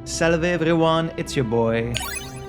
Salve everyone, it's your boy,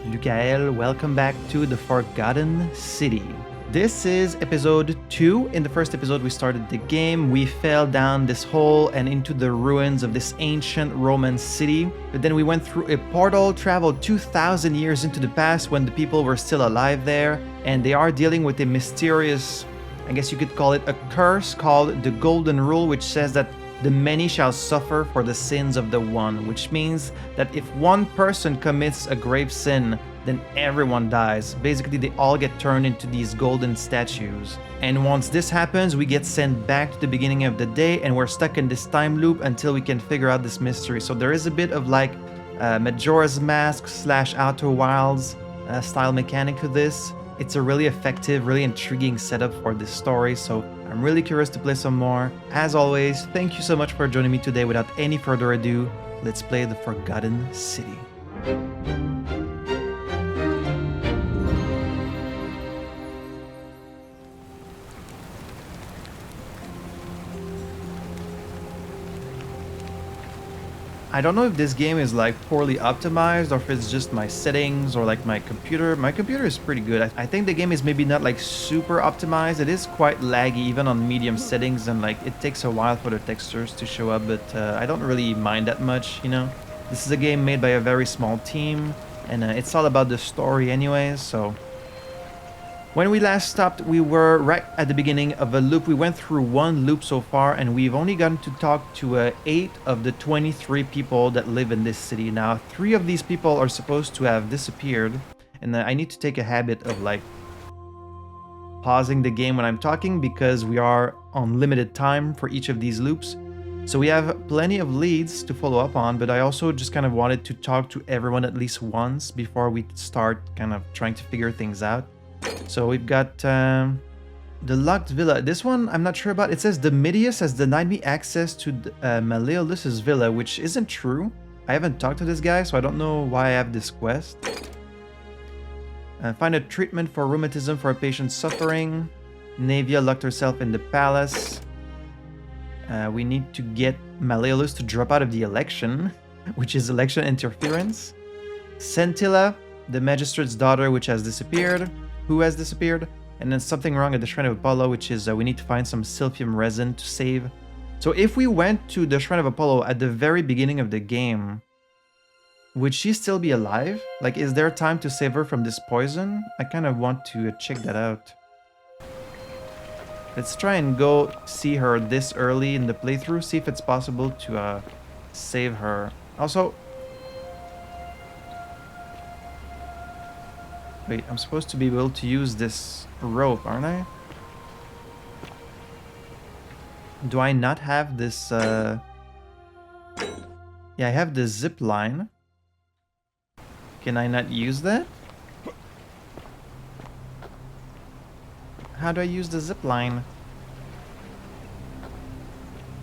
Lukael. Welcome back to the Forgotten City. This is episode 2. In the first episode, we started the game. We fell down this hole and into the ruins of this ancient Roman city. But then we went through a portal, traveled 2,000 years into the past when the people were still alive there. And they are dealing with a mysterious, I guess you could call it a curse called the Golden Rule, which says that the many shall suffer for the sins of the one, which means that if one person commits a grave sin, then everyone dies. Basically, they all get turned into these golden statues. And once this happens, we get sent back to the beginning of the day and we're stuck in this time loop until we can figure out this mystery. So there is a bit of like Majora's Mask / Outer Wilds style mechanic to this. It's a really effective, really intriguing setup for this story, so I'm really curious to play some more. As always, thank you so much for joining me today. Without any further ado, let's play the Forgotten City. I don't know if this game is like poorly optimized or if it's just my settings or like my computer. My computer is pretty good. I think the game is maybe not like super optimized. It is quite laggy even on medium settings, and like it takes a while for the textures to show up, but I don't really mind that much, you know. This is a game made by a very small team and it's all about the story anyways, so... When we last stopped, we were right at the beginning of a loop. We went through one loop so far, and we've only gotten to talk to 8 of the 23 people that live in this city. Now, 3 of these people are supposed to have disappeared, and I need to take a habit of like pausing the game when I'm talking because we are on limited time for each of these loops. So we have plenty of leads to follow up on, but I also just kind of wanted to talk to everyone at least once before we start kind of trying to figure things out. So we've got the Locked Villa. This one I'm not sure about. It says Domitius has denied me access to Malleolus's villa, which isn't true. I haven't talked to this guy, so I don't know why I have this quest. Find a treatment for rheumatism for a patient suffering. Navia locked herself in the palace. We need to get Malleolus to drop out of the election, which is election interference. Centilla, the magistrate's daughter, which has disappeared. Who has disappeared? And then something wrong at the Shrine of Apollo, which is we need to find some silphium resin to save. So if we went to the Shrine of Apollo at the very beginning of the game, would she still be alive? Like, is there time to save her from this poison? I kind of want to check that out. Let's try and go see her this early in the playthrough, see if it's possible to save her. Also... Wait, I'm supposed to be able to use this rope, aren't I? Do I not have this, Yeah, I have the zip line. Can I not use that? How do I use the zip line?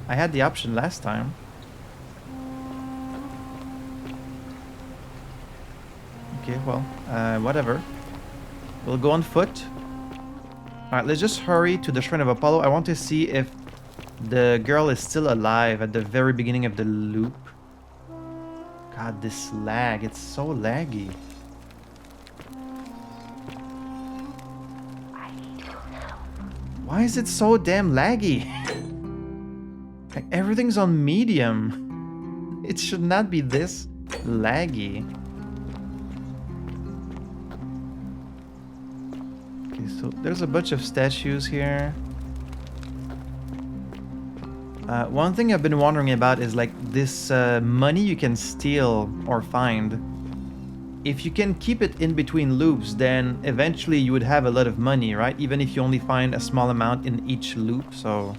I had the option last time. Okay, well, whatever. We'll go on foot. Alright, let's just hurry to the Shrine of Apollo. I want to see if the girl is still alive at the very beginning of the loop. God, this lag. It's so laggy. Why is it so damn laggy? Like, everything's on medium. It should not be this laggy. So there's a bunch of statues here. One thing I've been wondering about is like this money you can steal or find. If you can keep it in between loops, then eventually you would have a lot of money, right? Even if you only find a small amount in each loop. So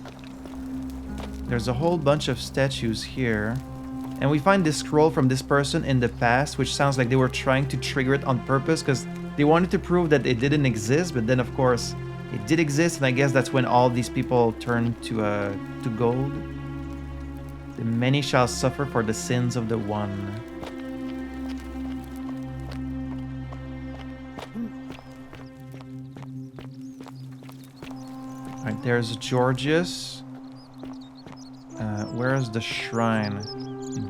there's a whole bunch of statues here. And we find this scroll from this person in the past, which sounds like they were trying to trigger it on purpose because they wanted to prove that it didn't exist, but then of course it did exist, and I guess that's when all these people turned to gold. The many shall suffer for the sins of the one. Alright, there's Georgius. Where's the shrine?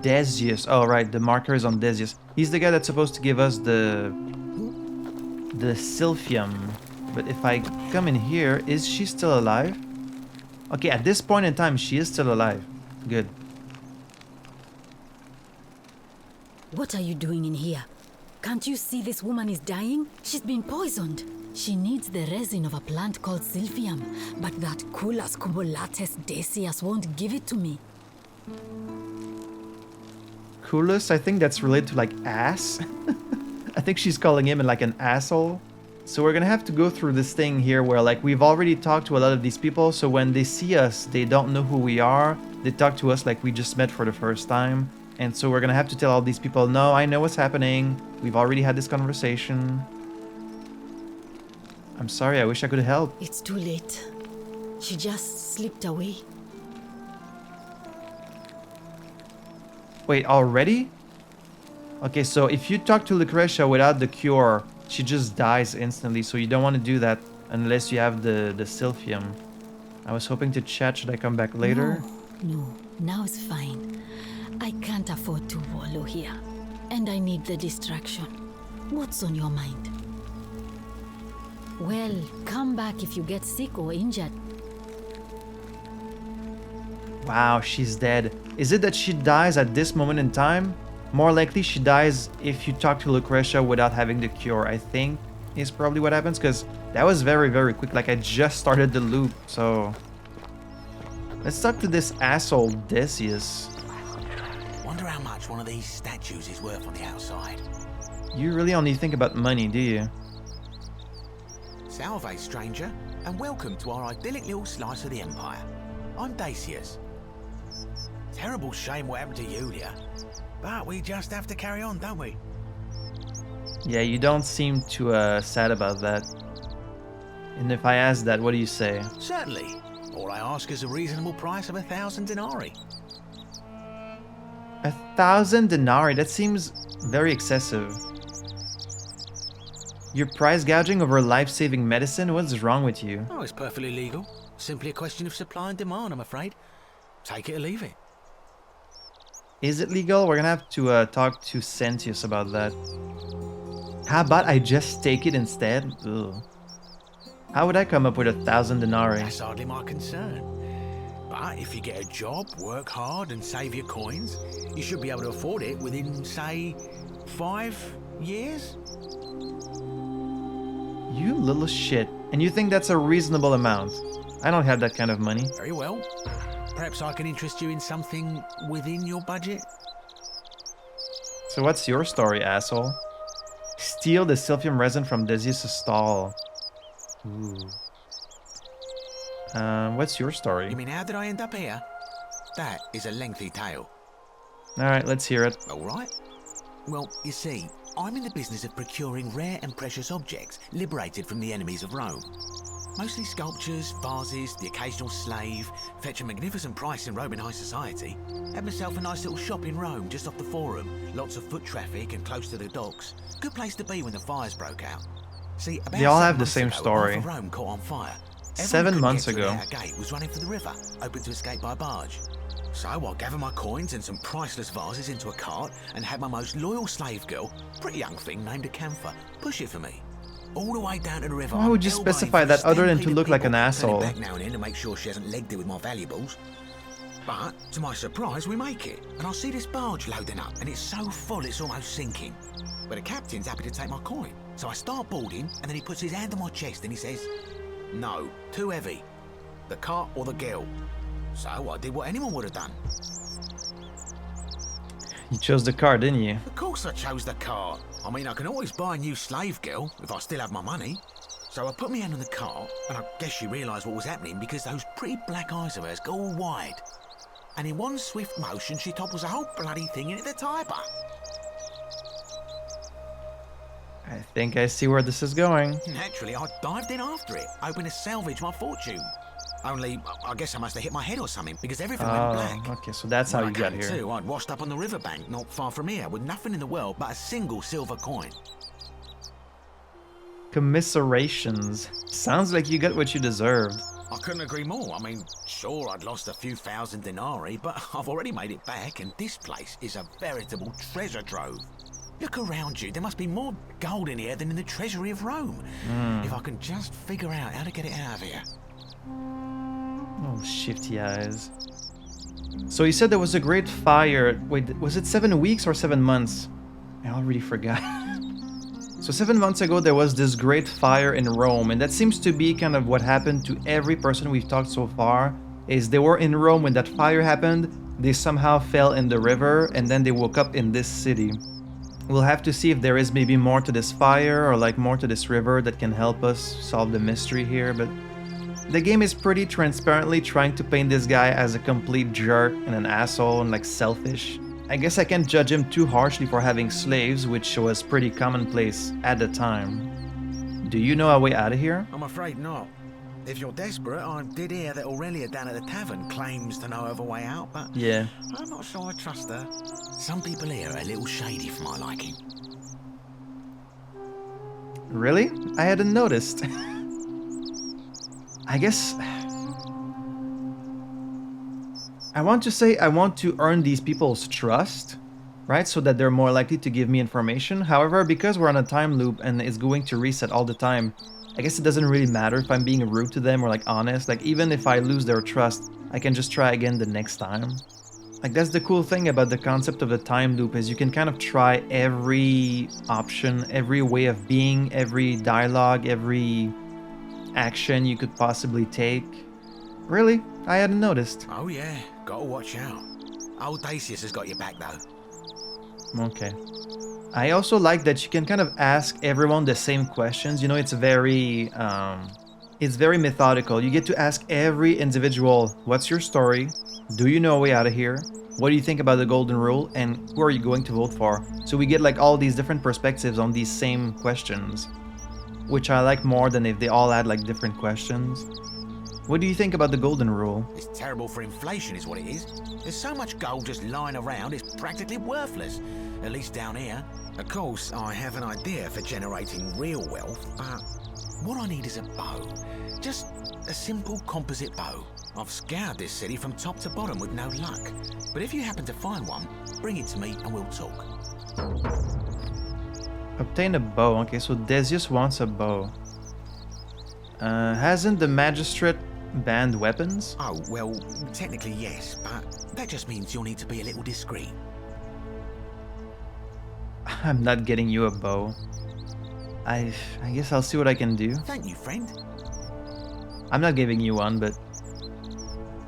Decius. Oh, right. The marker is on Decius. He's the guy that's supposed to give us the Sylphium. But if I come in here, is she still alive? Okay, at this point in time, she is still alive. Good. What are you doing in here? Can't you see this woman is dying? She's been poisoned. She needs the resin of a plant called Sylphium, but that Culus cumbulatus Decius won't give it to me. Culus, I think that's related to like ass. I think she's calling him like an asshole. So we're gonna have to go through this thing here where like we've already talked to a lot of these people, so when they see us, they don't know who we are. They talk to us like we just met for the first time. And so we're gonna have to tell all these people, no, I know what's happening. We've already had this conversation. I'm sorry, I wish I could help. It's too late. She just slipped away. Wait, already? Okay, so if you talk to Lucretia without the cure, she just dies instantly, so you don't want to do that unless you have the Sylphium. I was hoping to chat. Should I come back later? No, now it's fine. I can't afford to wallow here. And I need the distraction. What's on your mind? Well, come back if you get sick or injured. Wow, she's dead. Is it that she dies at this moment in time? More likely she dies if you talk to Lucretia without having the cure, I think is probably what happens, because that was very, very quick. Like, I just started the loop, so... Let's talk to this asshole, Decius. Wonder how much one of these statues is worth on the outside. You really only think about money, do you? Salve, stranger, and welcome to our idyllic little slice of the Empire. I'm Decius. Terrible shame what happened to Yulia, but we just have to carry on, don't we? Yeah, you don't seem too sad about that. And if I ask that, what do you say? Certainly. All I ask is a reasonable price of 1,000 denarii. 1,000 denarii? That seems very excessive. You're price gouging over life-saving medicine? What's wrong with you? Oh, it's perfectly legal. Simply a question of supply and demand, I'm afraid. Take it or leave it. Is it legal? We're gonna have to talk to Sentius about that. How about I just take it instead? Ugh. How would I come up with 1,000 denarii? That's hardly my concern. But if you get a job, work hard and save your coins, you should be able to afford it within, say, 5 years? You little shit. And you think that's a reasonable amount? I don't have that kind of money. Very well. Perhaps I can interest you in something within your budget? So what's your story, asshole? Steal the Sylphium resin from Decius' stall. Ooh. What's your story? You mean how did I end up here? That is a lengthy tale. Alright, let's hear it. Alright. Well, you see, I'm in the business of procuring rare and precious objects liberated from the enemies of Rome. Mostly sculptures, vases, the occasional slave, fetch a magnificent price in Roman high society. Had myself a nice little shop in Rome just off the Forum. Lots of foot traffic and close to the docks. Good place to be when the fires broke out. See, about they all have the 7 same months ago, story. half of Rome caught on fire. 7 months ago. Our gate was running for the river, open to escape by barge. So I gathered my coins and some priceless vases into a cart and had my most loyal slave girl, pretty young thing named Acantha, push it for me. All the way down to the river. Why would you specify that other than to look like an asshole? Back now and then to make sure she hasn't legged it with my valuables. But, to my surprise, we make it. And I see this barge loading up, and it's so full it's almost sinking. But the captain's happy to take my coin. So I start boarding, and then he puts his hand on my chest and he says, "No, too heavy. The cart or the girl." So I did what anyone would have done. You chose the car, didn't you? Of course I chose the cart. I mean, I can always buy a new slave girl if I still have my money. So I put my hand on the cart, and I guess she realised what was happening because those pretty black eyes of hers go all wide. And in one swift motion, she topples the whole bloody thing into the Tiber. I think I see where this is going. Naturally, I dived in after it, hoping to salvage my fortune. Only, I guess I must have hit my head or something, because everything went black. Okay, so that's how you got here. Too, I'd washed up on the riverbank not far from here, with nothing in the world but a single silver coin. Commiserations. Sounds like you got what you deserved. I couldn't agree more. I mean, sure, I'd lost a few thousand denarii, but I've already made it back, and this place is a veritable treasure trove. Look around you. There must be more gold in here than in the treasury of Rome. If I can just figure out how to get it out of here. Oh, shifty eyes. So you said there was a great fire. Wait, was it 7 weeks or 7 months? I already forgot. So 7 months ago, there was this great fire in Rome, and that seems to be kind of what happened to every person we've talked so far, is they were in Rome when that fire happened, they somehow fell in the river, and then they woke up in this city. We'll have to see if there is maybe more to this fire, or like more to this river that can help us solve the mystery here, but the game is pretty transparently trying to paint this guy as a complete jerk and an asshole and like selfish. I guess I can't judge him too harshly for having slaves, which was pretty commonplace at the time. Do you know our way out of here? I'm afraid not. If you're desperate, I did hear that Aurelia down at the tavern claims to know of a way out, but Yeah. I'm not sure I trust her. Some people here are a little shady for my liking. Really? I hadn't noticed. I guess... I want to say I want to earn these people's trust, right? So that they're more likely to give me information. However, because we're on a time loop and it's going to reset all the time, I guess it doesn't really matter if I'm being rude to them or like honest. Like even if I lose their trust, I can just try again the next time. Like that's the cool thing about the concept of the time loop is you can kind of try every option, every way of being, every dialogue, every action you could possibly take. Really? I hadn't noticed. Oh yeah, gotta watch out. Old Dacius has got your back though. Okay. I also like that you can kind of ask everyone the same questions. You know, it's very methodical. You get to ask every individual, what's your story? Do you know a way out of here? What do you think about the golden rule? And who are you going to vote for? So we get like all these different perspectives on these same questions, which I like more than if they all had like different questions. What do you think about the golden rule? It's terrible for inflation is what it is. There's so much gold just lying around, it's practically worthless. At least down here. Of course, I have an idea for generating real wealth, but what I need is a bow. Just a simple composite bow. I've scoured this city from top to bottom with no luck. But if you happen to find one, bring it to me and we'll talk. Obtain a bow. Okay, so Decius wants a bow. Hasn't the magistrate banned weapons? Oh, well, technically yes, but that just means you'll need to be a little discreet. I'm not getting you a bow. I guess I'll see what I can do. Thank you, friend. I'm not giving you one, but...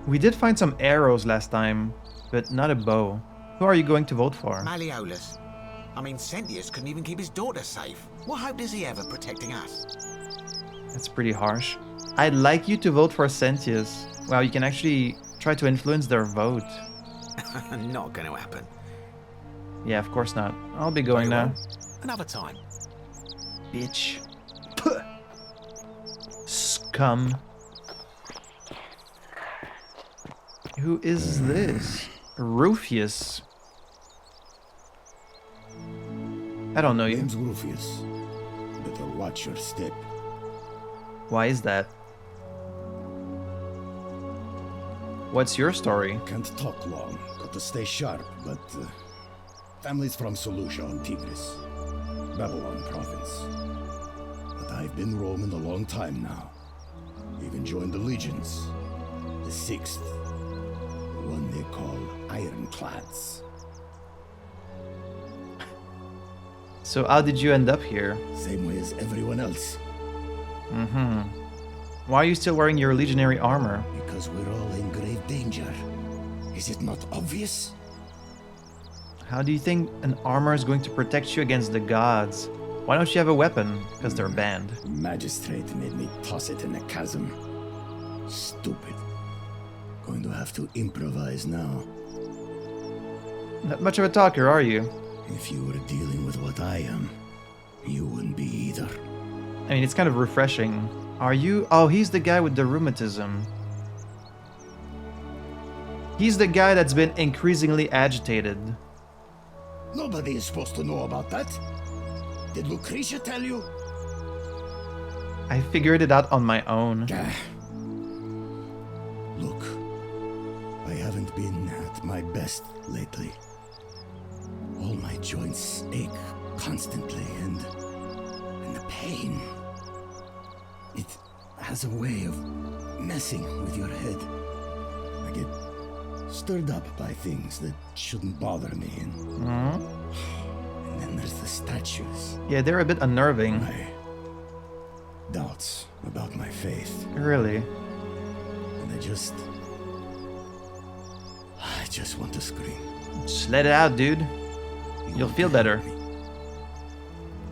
We did find some arrows last time, but not a bow. Who are you going to vote for? Malleolus. I mean, Sentius couldn't even keep his daughter safe. What hope does he have of protecting us? That's pretty harsh. I'd like you to vote for Sentius. Wow, you can actually try to influence their vote. Not gonna happen. Yeah, of course not. I'll be going Very now. well. Another time. Bitch. Puh. Scum. Who is this? Rufius. I don't know you. Name's Rufius. Better watch your step. Why is that? What's your story? Can't talk long. Got to stay sharp, but... family's from Seleucia on Tigris. Babylon province. But I've been roaming a long time now. Even joined the legions. The 6th. The one they call Ironclads. So how did you end up here? Same way as everyone else. Mm-hmm. Why are you still wearing your legionary armor? Because we're all in grave danger. Is it not obvious? How do you think an armor is going to protect you against the gods? Why don't you have a weapon? Because they're banned. Magistrate made me toss it in the chasm. Stupid. Going to have to improvise now. Not much of a talker, are you? If you were dealing with what I am, you wouldn't be either. I mean, it's kind of refreshing. Are you? Oh, he's the guy with the rheumatism. He's the guy that's been increasingly agitated. Nobody is supposed to know about that. Did Lucretia tell you? I figured it out on my own. Gah. haven't been at my best lately. All my joints ache constantly, and the pain. It has a way of messing with your head. I get stirred up by things that shouldn't bother me, and then there's the statues. Yeah, they're a bit unnerving. My doubts about my faith. Really? And I just want to scream. Just let it out, dude. You'll feel better. Me.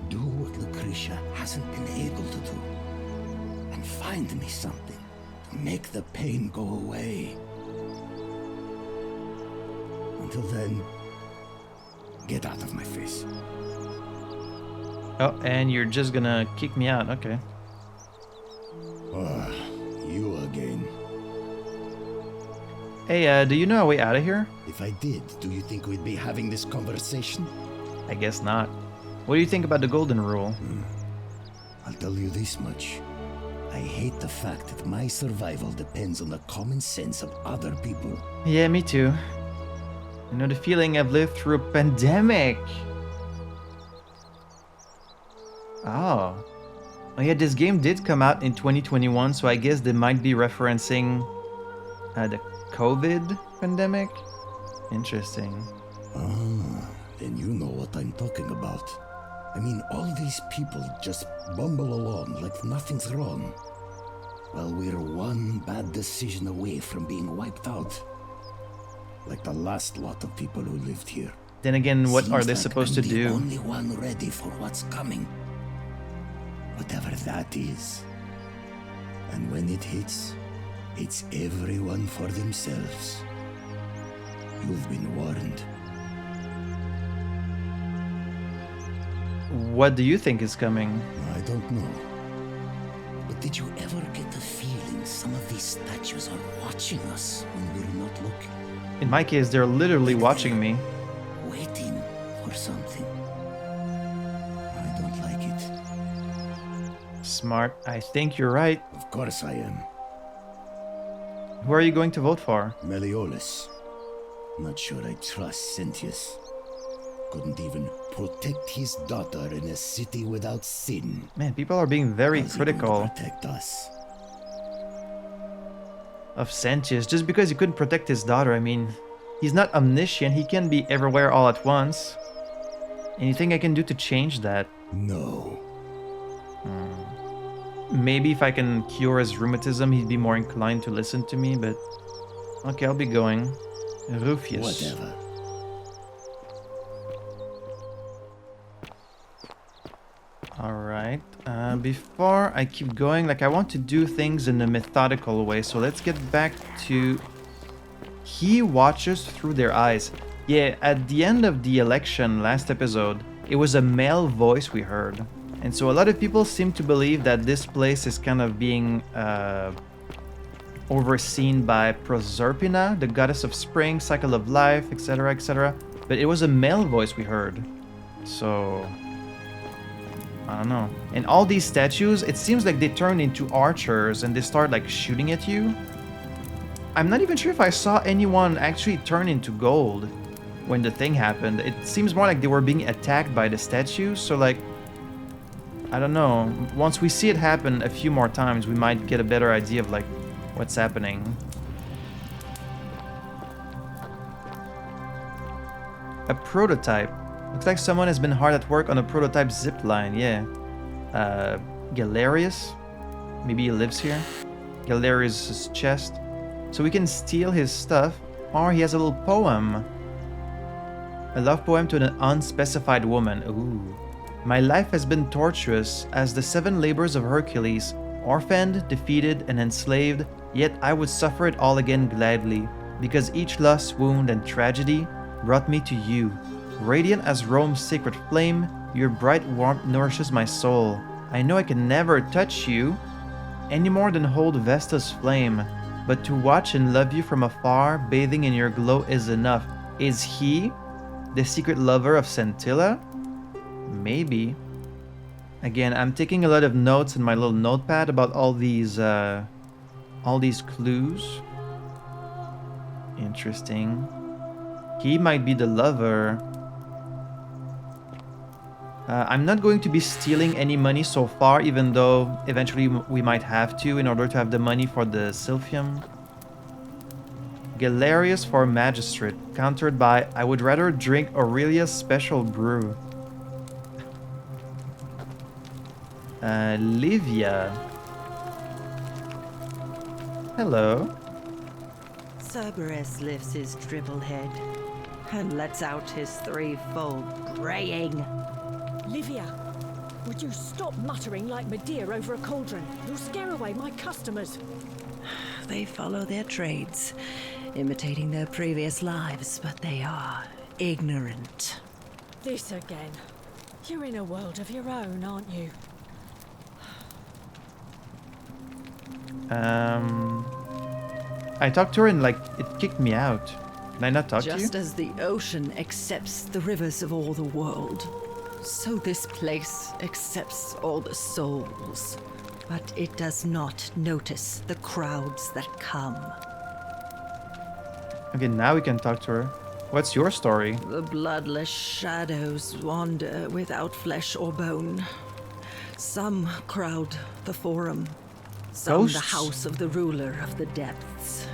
Do what Lucretia hasn't been able to do. And find me something to make the pain go away. Until then, get out of my face. Oh, and you're just gonna kick me out. Okay. You again. Hey, do you know a way out of here? If I did, do you think we'd be having this conversation? I guess not. What do you think about the golden rule? I'll tell you this much. I hate the fact that my survival depends on the common sense of other people. Yeah, me too. You know the feeling I've lived through a pandemic. Oh. Oh yeah, this game did come out in 2021, so I guess they might be referencing the COVID pandemic. Interesting. Then you know what I'm talking about. I mean, all these people just bumble along like nothing's wrong. Well, we're one bad decision away from being wiped out. Like the last lot of people who lived here. Then again, what Seems are they like supposed I'm to the do? only one ready for what's coming. Whatever that is. And when it hits, it's everyone for themselves. You've been warned. What do you think is coming? I don't know. But did you ever get the feeling some of these statues are watching us when we're not looking? In my case, they're literally watching me. Waiting for something. I don't like it. Smart. I think you're right. Of course I am. Who are you going to vote for? Meliodas. Not sure I trust Sentius. Couldn't even protect his daughter in a city without sin. Man, people are being very How's he going to critical protect us? of Sanchez just because he couldn't protect his daughter. I mean, he's not omniscient. He can be everywhere all at once. Anything I can do to change that? No. Maybe if I can cure his rheumatism, he'd be more inclined to listen to me, but... Okay, I'll be going. Rufius. Whatever. Alright. Before I keep going, like, I want to do things in a methodical way, so let's get back to... He watches through their eyes. Yeah, at the end of the election last episode, it was a male voice we heard. And so a lot of people seem to believe that this place is kind of being overseen by Proserpina, the goddess of spring, cycle of life, etc., etc. But it was a male voice we heard. So... I don't know. And all these statues, it seems like they turn into archers and they start like shooting at you. I'm not even sure if I saw anyone actually turn into gold when the thing happened. It seems more like they were being attacked by the statues. So like, I don't know. Once we see it happen a few more times, we might get a better idea of like what's happening. A prototype. Looks like someone has been hard at work on a prototype zipline, yeah. Galerius? Maybe he lives here? Galerius' chest. So we can steal his stuff, or he has a little poem. A love poem to an unspecified woman. Ooh. My life has been tortuous as the 7 labors of Hercules, orphaned, defeated, and enslaved, yet I would suffer it all again gladly, because each loss, wound, and tragedy brought me to you. Radiant as Rome's sacred flame, your bright warmth nourishes my soul. I know I can never touch you any more than hold Vesta's flame, but to watch and love you from afar, bathing in your glow is enough. Is he the secret lover of Scintilla? Maybe. Again, I'm taking a lot of notes in my little notepad about all these clues. Interesting. He might be the lover. I'm not going to be stealing any money so far, even though eventually we might have to in order to have the money for the Sylphium. Galerius for Magistrate, countered by I would rather drink Aurelia's special brew. Livia. Hello. Cerberus lifts his dribble head and lets out his threefold braying. Livia, would you stop muttering like Medea over a cauldron? You'll scare away my customers. They follow their trades, imitating their previous lives, but they are ignorant. This again. You're in a world of your own, aren't you? I talked to her and, like, it kicked me out. Can I not talk to you? Just as the ocean accepts the rivers of all the world, so this place accepts all the souls. But it does not notice the crowds that come. Okay, now we can talk to her. What's your story? The bloodless shadows wander without flesh or bone. Some crowd the forum, some the Ghosts? house of the ruler of the depths.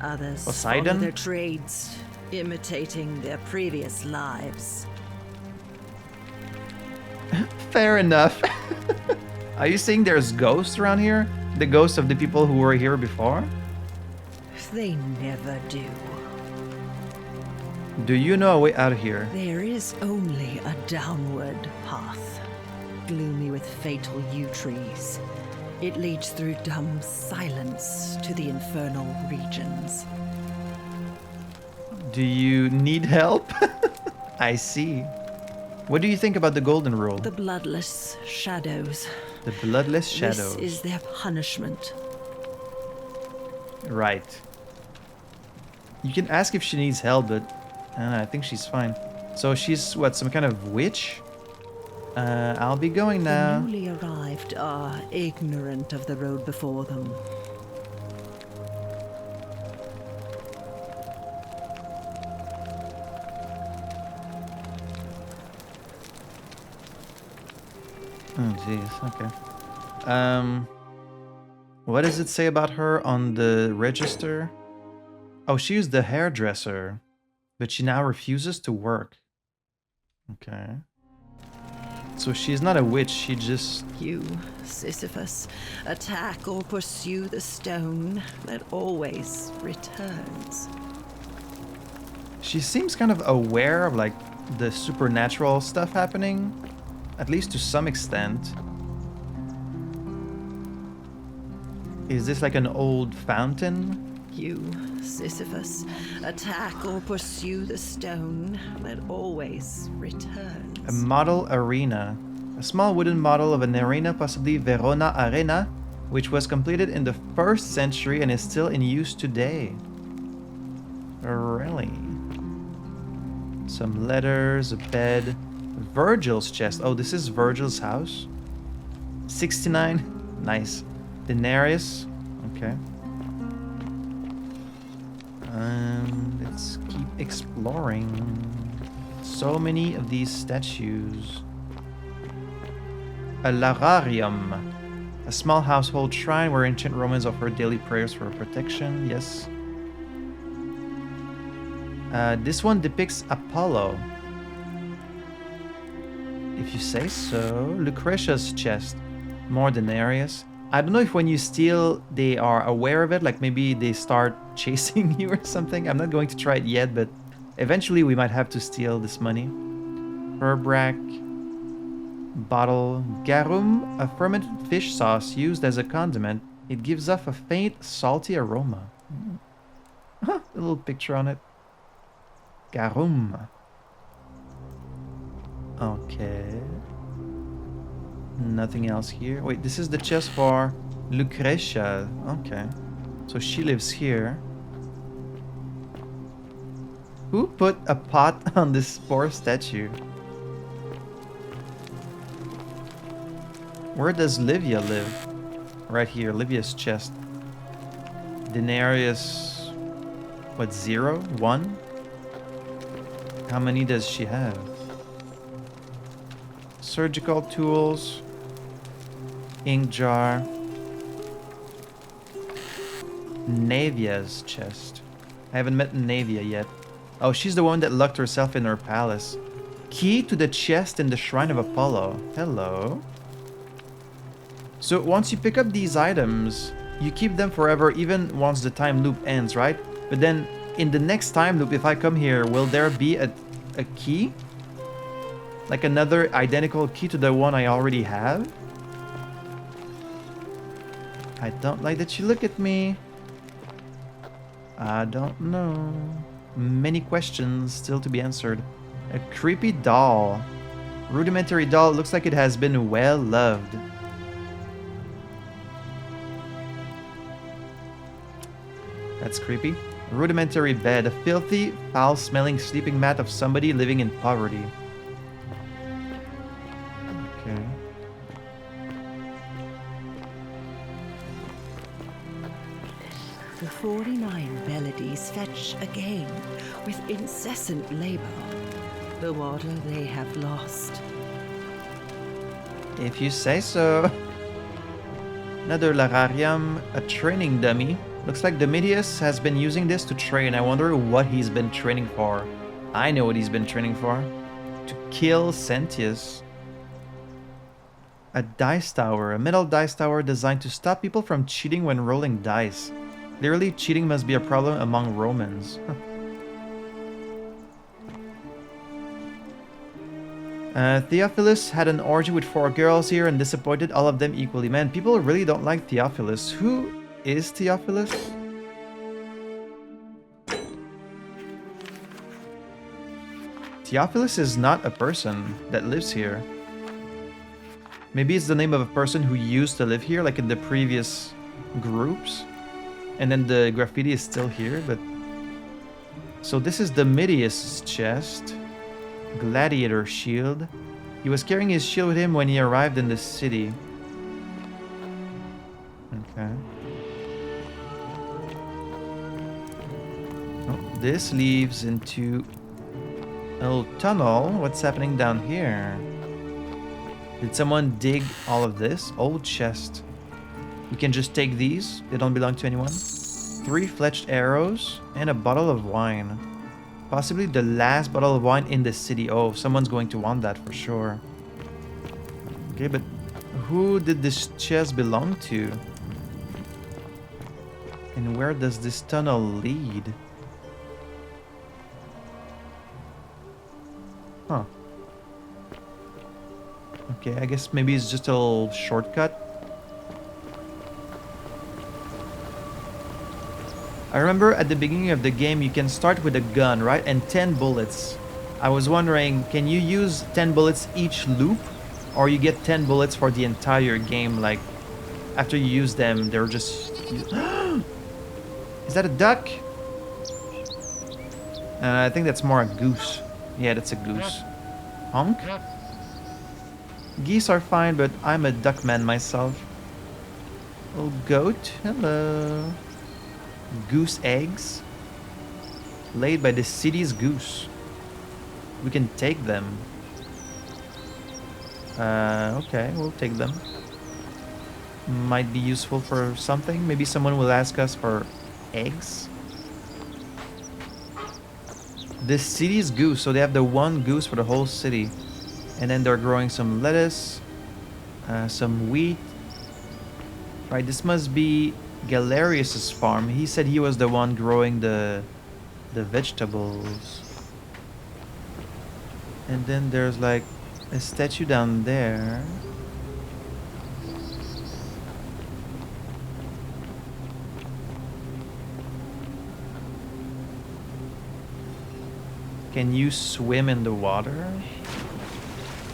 Others Poseidon? follow their trades, imitating their previous lives. Fair enough. Are you saying there's ghosts around here? The ghosts of the people who were here before? They never do. Do you know a way out of here? There is only a downward path, gloomy with fatal yew trees. It leads through dumb silence to the infernal regions. Do you need help? I see. What do you think about the golden rule? The bloodless shadows. The bloodless shadows. This is their punishment. Right. You can ask if she needs help, but I think she's fine. So she's, what, some kind of witch? I'll be going now. The newly arrived are ignorant of the road before them. Oh, jeez. Okay. What does it say about her on the register? Oh, she's the hairdresser, but she now refuses to work. Okay. So she's not a witch, she just... You, Sisyphus, attack or pursue the stone that always returns. She seems kind of aware of, like, the supernatural stuff happening. At least to some extent. Is this like an old fountain? You, Sisyphus, attack or pursue the stone that always returns. A model arena. A small wooden model of an arena, possibly Verona Arena, which was completed in the 1st century and is still in use today. Really? Some letters, a bed. Virgil's chest. Oh, this is Virgil's house. 69. Nice. Denarius. Okay. Let's keep exploring. So many of these statues. A lararium. A small household shrine where ancient Romans offered daily prayers for protection. Yes. This one depicts Apollo. If you say so. Lucretia's chest. More denarius. I don't know if when you steal, they are aware of it. Like maybe they start chasing you or something. I'm not going to try it yet, but eventually we might have to steal this money. Herbrack. Bottle. Garum. A fermented fish sauce used as a condiment. It gives off a faint, salty aroma. A little picture on it. Garum. Okay. Nothing else here. Wait, this is the chest for Lucretia. Okay. So she lives here. Who put a pot on this poor statue? Where does Livia live? Right here, Livia's chest. Denarius. What, 0? 1? How many does she have? Surgical tools. Ink jar. Navia's chest. I haven't met Navia yet. Oh, she's the one that locked herself in her palace. Key to the chest in the Shrine of Apollo. Hello. So once you pick up these items, you keep them forever even once the time loop ends, right? But then in the next time loop, if I come here, will there be a key? Like another identical key to the one I already have? I don't like that you look at me. I don't know. Many questions still to be answered. A creepy doll. Rudimentary doll. Looks like it has been well loved. That's creepy. Rudimentary bed. A filthy, foul-smelling sleeping mat of somebody living in poverty. Okay. The 49 Beladies fetch again with incessant labor the water they have lost. If you say so. Another lararium, a training dummy. Looks like Domitius has been using this to train. I wonder what he's been training for. I know what he's been training for. To kill Sentius. A dice tower. A metal dice tower designed to stop people from cheating when rolling dice. Clearly, cheating must be a problem among Romans. Theophilus had an orgy with 4 girls here and disappointed all of them equally. Man, people really don't like Theophilus. Who is Theophilus? Theophilus is not a person that lives here. Maybe it's the name of a person who used to live here, like in the previous groups. And then the graffiti is still here, but... So this is Domitius' chest. Gladiator shield. He was carrying his shield with him when he arrived in the city. Okay. Oh, this leads into a little tunnel. What's happening down here? Did someone dig all of this? Old chest. We can just take these. They don't belong to anyone. 3 fletched arrows and a bottle of wine. Possibly the last bottle of wine in the city. Oh, someone's going to want that for sure. Okay, but who did this chest belong to? And where does this tunnel lead? Huh. Okay, I guess maybe it's just a little shortcut. I remember at the beginning of the game you can start with a gun, right? And 10 bullets. I was wondering, can you use 10 bullets each loop? Or you get 10 bullets for the entire game, like after you use them, they're just... Is that a duck? I think that's more a goose. Yeah, that's a goose. Honk? Geese are fine, but I'm a duck man myself. Little goat, hello. Goose eggs laid by the city's goose. We can take them. Okay, we'll take them. Might be useful for something. Maybe someone will ask us for eggs. The city's goose, so they have the one goose for the whole city. And then they're growing some lettuce, some wheat. Right, this must be Galerius's farm. He said he was the one growing the vegetables. And then there's like a statue down there. Can you swim in the water?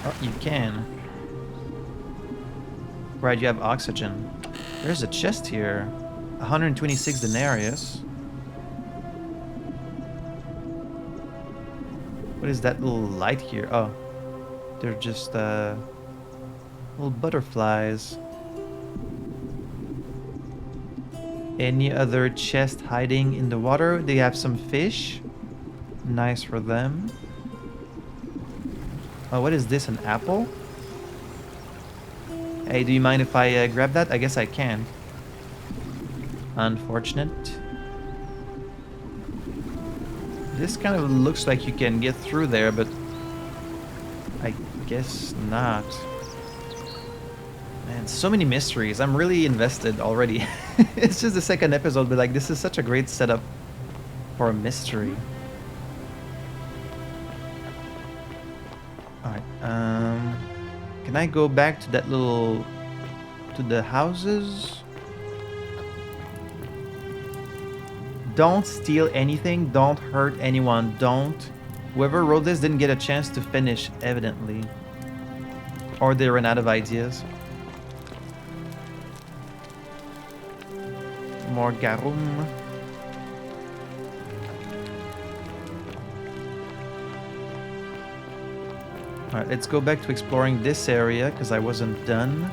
Oh, you can. Right, you have oxygen. There's a chest here. 126 denarius. What is that little light here? Oh, they're just little butterflies. Any other chest hiding in the water? They have some fish. Nice for them. Oh, what is this? An apple? Hey, do you mind if I grab that? I guess I can. Unfortunate. This kind of looks like you can get through there, but I guess not. Man, so many mysteries. I'm really invested already. It's just the second episode, but like this is such a great setup for a mystery. Alright, can I go back to that little... to the houses? Don't steal anything, don't hurt anyone, don't. Whoever wrote this didn't get a chance to finish, evidently. Or they ran out of ideas. More garum. Alright, let's go back to exploring this area, because I wasn't done.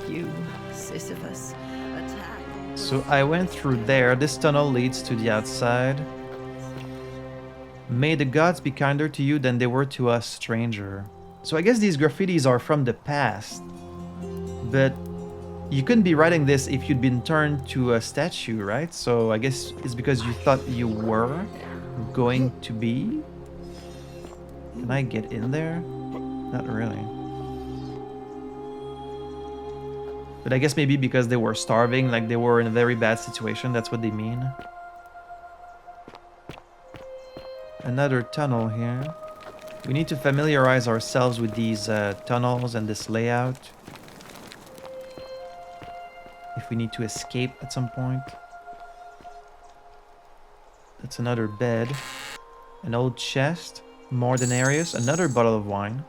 You, Sisyphus, attack. So I went through there. This tunnel leads to the outside. May the gods be kinder to you than they were to us, stranger. So I guess these graffitis are from the past. But you couldn't be writing this if you'd been turned to a statue, right? So I guess it's because you thought you were going to be. Can I get in there? Not really. But I guess maybe because they were starving, like they were in a very bad situation, that's what they mean. Another tunnel here. We need to familiarize ourselves with these tunnels and this layout. If we need to escape at some point. That's another bed. An old chest. More than Arius. Another bottle of wine.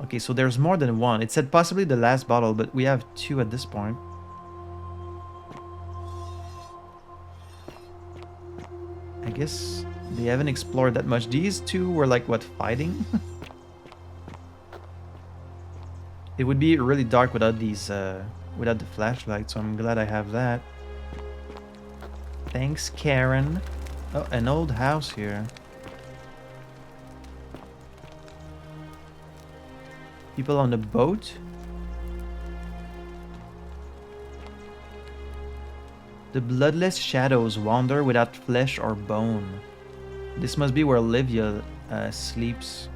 Okay, so there's more than one. It said possibly the last bottle, but we have two at this point. I guess they haven't explored that much. These two were like, what, fighting? It would be really dark without these, without the flashlight, so I'm glad I have that. Thanks, Karen. Oh, an old house here. People on the boat. The bloodless shadows wander without flesh or bone. This must be where Livia sleeps.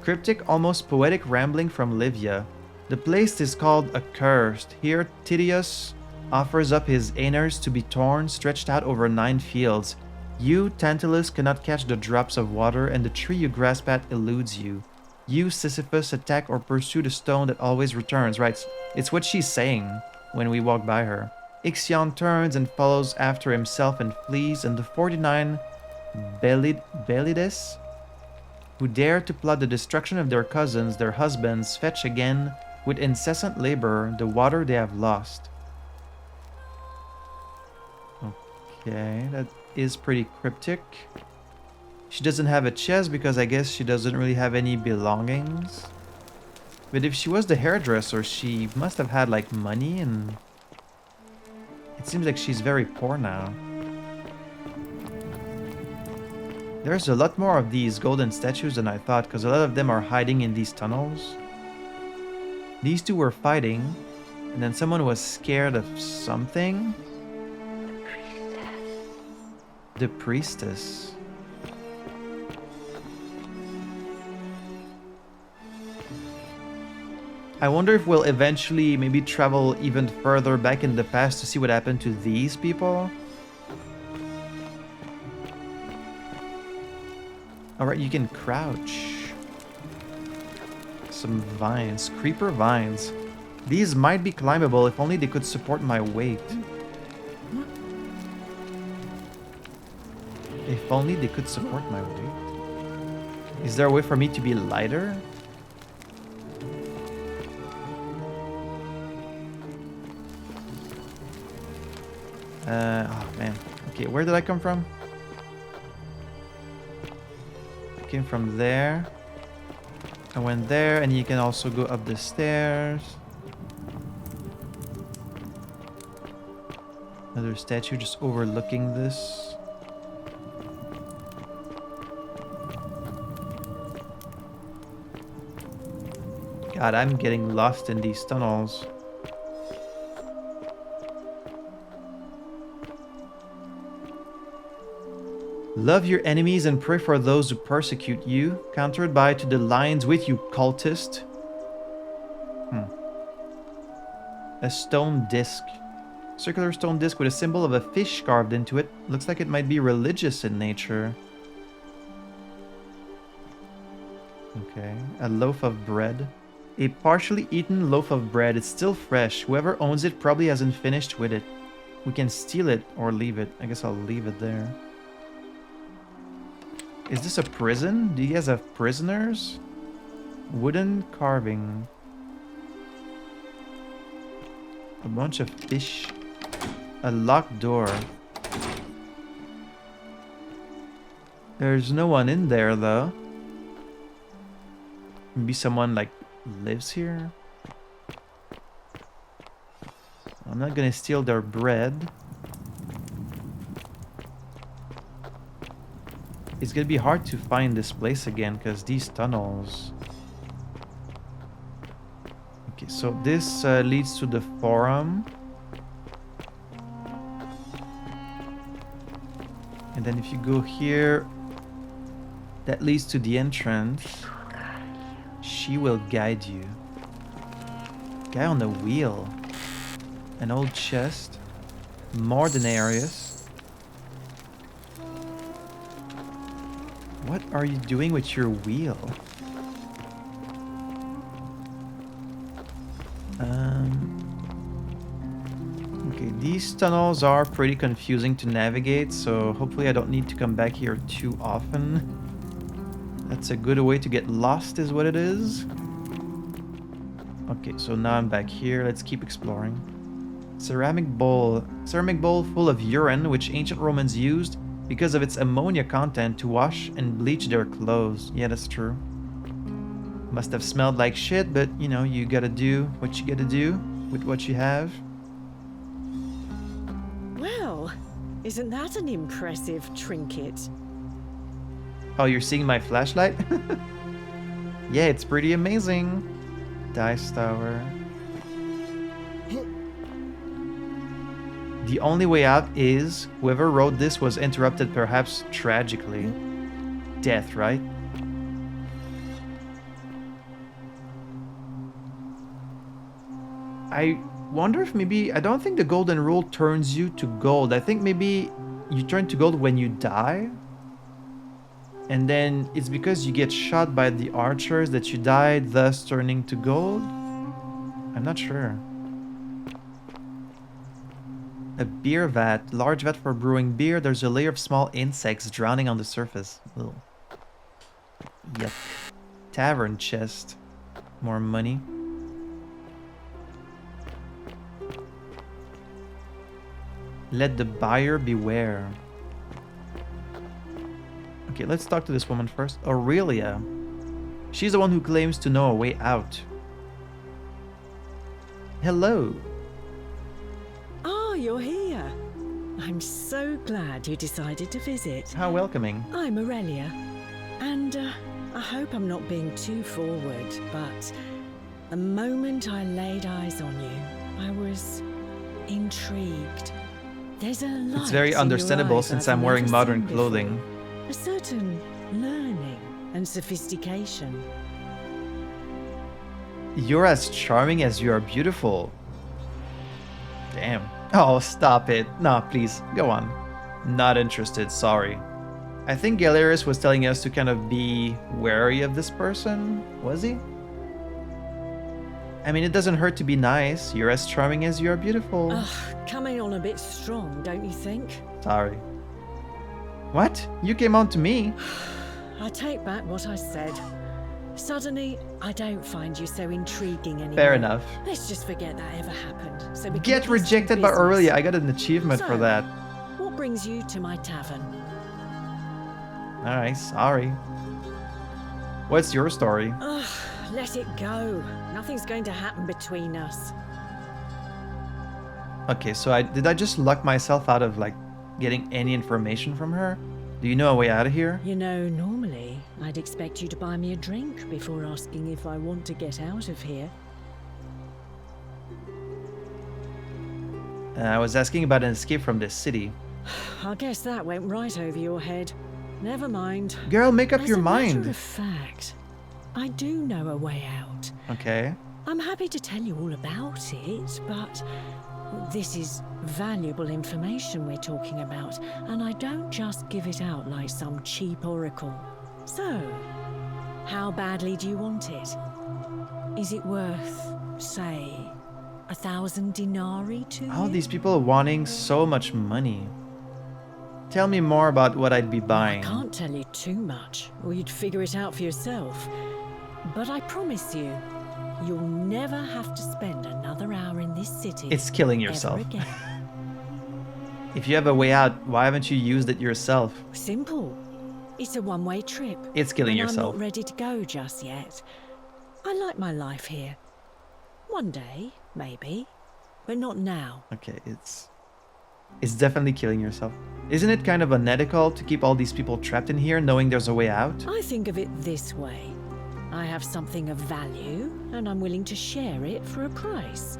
Cryptic, almost poetic rambling from Livia. The place is called Accursed. Here Tydeus offers up his innards to be torn, stretched out over 9 fields. You, Tantalus, cannot catch the drops of water, and the tree you grasp at eludes you. You, Sisyphus, attack or pursue the stone that always returns. Right, it's what she's saying when we walk by her. Ixion turns and follows after himself and flees, and the 49 Belides, who dare to plot the destruction of their cousins, their husbands, fetch again, with incessant labor, the water they have lost. Okay, that is pretty cryptic. She doesn't have a chest because I guess she doesn't really have any belongings. But if she was the hairdresser, she must have had like money, and it seems like she's very poor now. There's a lot more of these golden statues than I thought, because a lot of them are hiding in these tunnels. These two were fighting, and then someone was scared of something. The priestess. I wonder if we'll eventually maybe travel even further back in the past to see what happened to these people. Alright, you can crouch. Some vines. Creeper vines. These might be climbable if only they could support my weight. If only they could support my weight. Is there a way for me to be lighter? Oh man. Okay, where did I come from? I came from there. I went there, and you can also go up the stairs. Another statue just overlooking this. God, I'm getting lost in these tunnels. Love your enemies and pray for those who persecute you. Countered by to the lines with you, cultist. A stone disc. Circular stone disc with a symbol of a fish carved into it. Looks like it might be religious in nature. Okay. A loaf of bread. A partially eaten loaf of bread. It's still fresh. Whoever owns it probably hasn't finished with it. We can steal it or leave it. I guess I'll leave it there. Is this a prison? Do you guys have prisoners? Wooden carving. A bunch of fish. A locked door. There's no one in there though. Maybe someone like lives here. I'm not gonna steal their bread. It's gonna be hard to find this place again because these tunnels. Okay, so this leads to the forum. And then if you go here, that leads to the entrance. She will guide you. Guy on the wheel. An old chest. More denarius. What are you doing with your wheel? Okay, these tunnels are pretty confusing to navigate, so hopefully I don't need to come back here too often. That's a good way to get lost is what it is. Okay, so now I'm back here. Let's keep exploring. Ceramic bowl. Ceramic bowl full of urine, which ancient Romans used because of its ammonia content to wash and bleach their clothes. Yeah, that's true. Must have smelled like shit, but you know, you gotta do what you gotta do with what you have. Well, isn't that an impressive trinket? Oh, you're seeing my flashlight? Yeah, it's pretty amazing. Dice tower. The only way out is whoever wrote this was interrupted, perhaps tragically. Death, right? I wonder if maybe... I don't think the golden rule turns you to gold. I think maybe you turn to gold when you die. And then it's because you get shot by the archers that you died, thus turning to gold? I'm not sure. A beer vat. Large vat for brewing beer. There's a layer of small insects drowning on the surface. Ugh. Yuck. Tavern chest. More money. Let the buyer beware. Okay, let's talk to this woman first. Aurelia. She's the one who claims to know a way out. Hello. Ah, you're here. I'm so glad you decided to visit. How welcoming. I'm Aurelia, and I hope I'm not being too forward, but the moment I laid eyes on you, I was intrigued. There's a light It's very in your understandable eyes since I've I'm wearing never modern seen before. clothing. A certain learning and sophistication. You're as charming as you are beautiful. Damn. Oh, stop it. No, please, go on. Not interested, sorry. I think Galerius was telling us to kind of be wary of this person. Was he? I mean, it doesn't hurt to be nice. You're as charming as you are beautiful. Ugh, coming on a bit strong, don't you think? Sorry. What? You came on to me. I take back what I said. Suddenly, I don't find you so intriguing anymore. Fair enough. Let's just forget that ever happened. So we can Get to rejected by business. Aurelia. I got an achievement for So, that. What brings you to my tavern? Alright, sorry. What's your story? Ugh, let it go. Nothing's going to happen between us. Okay, so did I just luck myself out of, like, getting any information from her? Do you know a way out of here? You know, normally I'd expect you to buy me a drink before asking if I want to get out of here. I was asking about an escape from this city. I guess that went right over your head. Never mind. Girl, make up your As a matter mind. of fact, I do know a way out. Okay. I'm happy to tell you all about it, but this is valuable information we're talking about, and I don't just give it out like some cheap oracle. So, how badly do you want it? Is it worth, say, 1,000 denarii to All you? these people wanting so much money. Tell me more about what I'd be buying. I can't tell you too much, or you'd figure it out for yourself. But I promise you, you'll never have to spend another hour in this city. It's killing ever yourself. again. If you have a way out, why haven't you used it yourself? Simple. It's a one-way trip. It's killing and yourself. I'm not ready to go just yet. I like my life here. One day, maybe, but not now. Okay, it's definitely killing yourself. Isn't it kind of unethical to keep all these people trapped in here knowing there's a way out? I think of it this way. I have something of value, and I'm willing to share it for a price.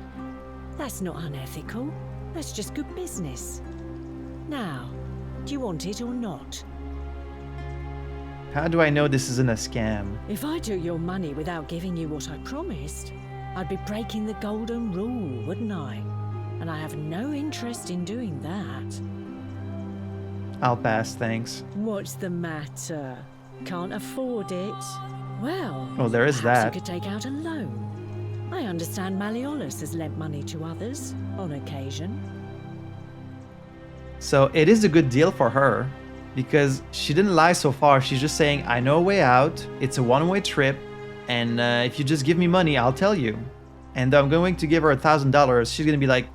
That's not unethical. That's just good business. Now, do you want it or not? How do I know this isn't a scam? If I took your money without giving you what I promised, I'd be breaking the golden rule, wouldn't I? And I have no interest in doing that. I'll pass, thanks. What's the matter? Can't afford it? Well, Oh, there is perhaps that. you could take out a loan. I understand Malleolus has lent money to others on occasion. So it is a good deal for her because she didn't lie so far. She's just saying, I know a way out. It's a one-way trip. And if you just give me money, I'll tell you. And I'm going to give her $1,000. She's going to be like,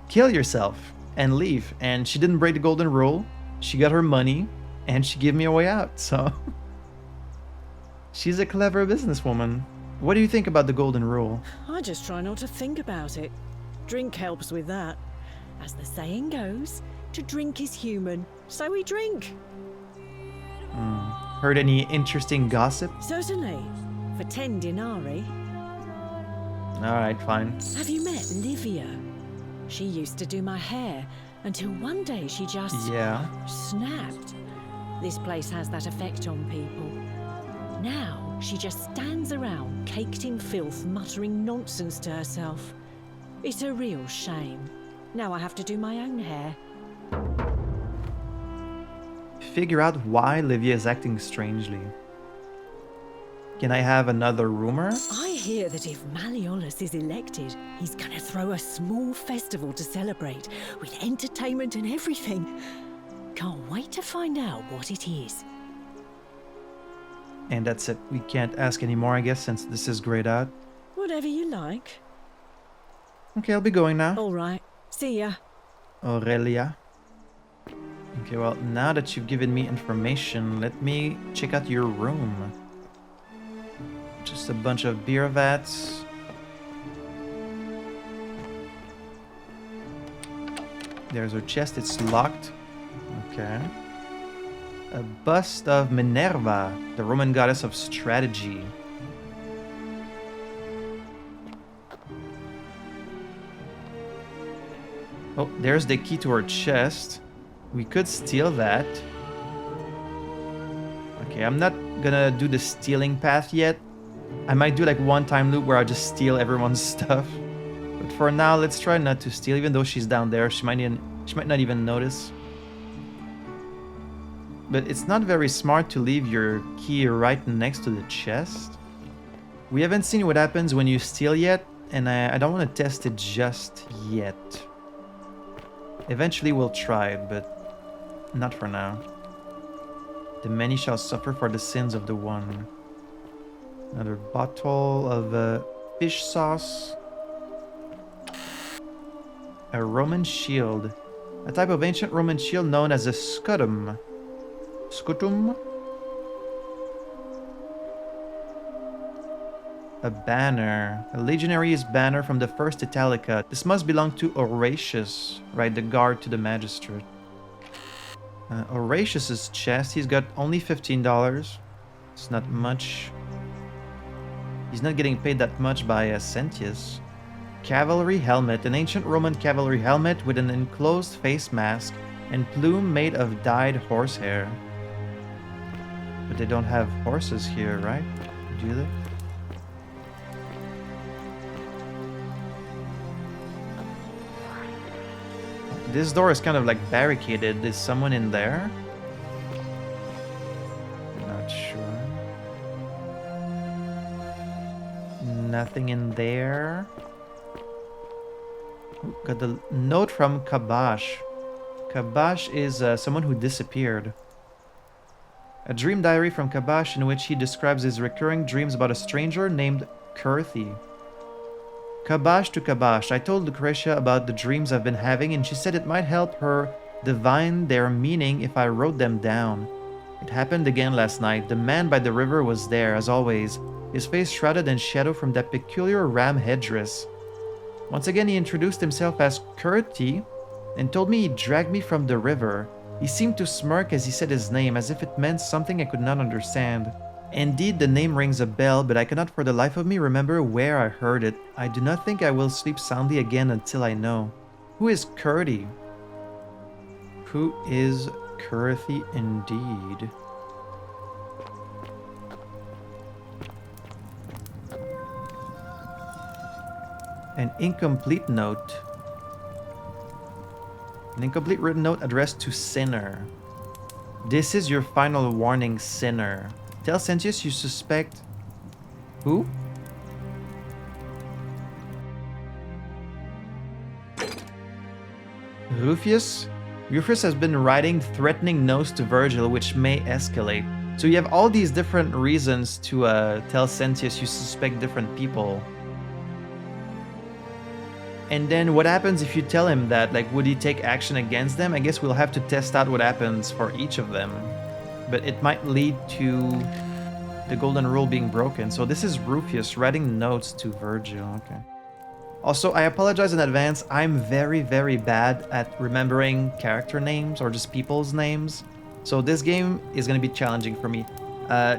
kill yourself and leave. And she didn't break the golden rule. She got her money and she gave me a way out. So she's a clever businesswoman. What do you think about the golden rule? I just try not to think about it. Drink helps with that. As the saying goes, to drink is human, so we drink. Heard any interesting gossip? Certainly, for 10 denarii. Alright, fine. Have you met Livia? She used to do my hair until one day she just Yeah. snapped. This place has that effect on people. Now she just stands around caked in filth, muttering nonsense to herself. It's a real shame. Now I have to do my own hair. Figure out why Livia is acting strangely. Can I have another rumor? I hear that if Malleolus is elected, he's gonna throw a small festival to celebrate, with entertainment and everything. Can't wait to find out what it is. And that's it. We can't ask anymore, I guess, since this is grayed out. Whatever you like. Okay, I'll be going now. All right. See ya. Aurelia. Okay, well, now that you've given me information, let me check out your room. Just a bunch of beer vats. There's her chest, it's locked. Okay. A bust of Minerva, the Roman goddess of strategy. Oh, there's the key to her chest. We could steal that. Okay, I'm not gonna do the stealing path yet. I might do like one-time loop where I just steal everyone's stuff. But for now, let's try not to steal, even though she's down there. She might not even notice. But it's not very smart to leave your key right next to the chest. We haven't seen what happens when you steal yet, and I don't want to test it just yet. Eventually we'll try it, but not for now. The many shall suffer for the sins of the one. Another bottle of fish sauce. A Roman shield. A type of ancient Roman shield known as a scutum. Scutum? A banner. A legionary's banner from the first Italica. This must belong to Horatius, right? The guard to the magistrate. Horatius's chest. He's got only $15. It's not much. He's not getting paid that much by Sentius. Cavalry helmet. An ancient Roman cavalry helmet with an enclosed face mask and plume made of dyed horsehair. But they don't have horses here, right? Do they? This door is kind of like barricaded. Is someone in there? Not sure. Nothing in there. Ooh, got the note from Kabash. Kabash is someone who disappeared. A dream diary from Kabash in which he describes his recurring dreams about a stranger named Kurthi. Kabash to Kabash, I told Lucretia about the dreams I've been having and she said it might help her divine their meaning if I wrote them down. It happened again last night. The man by the river was there, as always, his face shrouded in shadow from that peculiar ram headdress. Once again he introduced himself as Kurthi and told me he'd dragged me from the river. He seemed to smirk as he said his name, as if it meant something I could not understand. Indeed, the name rings a bell, but I cannot for the life of me remember where I heard it. I do not think I will sleep soundly again until I know. Who is Kurthi? Who is Kurthi indeed? An incomplete note. An incomplete written note addressed to Sinner. This is your final warning, Sinner. Tell Sentius you suspect... Who? Rufius? Rufius has been writing threatening notes to Virgil, which may escalate. So you have all these different reasons to tell Sentius you suspect different people. And then what happens if you tell him that? Like, would he take action against them? I guess we'll have to test out what happens for each of them. But it might lead to the golden rule being broken. So this is Rufius writing notes to Virgil. Okay. Also, I apologize in advance. I'm very, very bad at remembering character names or just people's names. So this game is going to be challenging for me.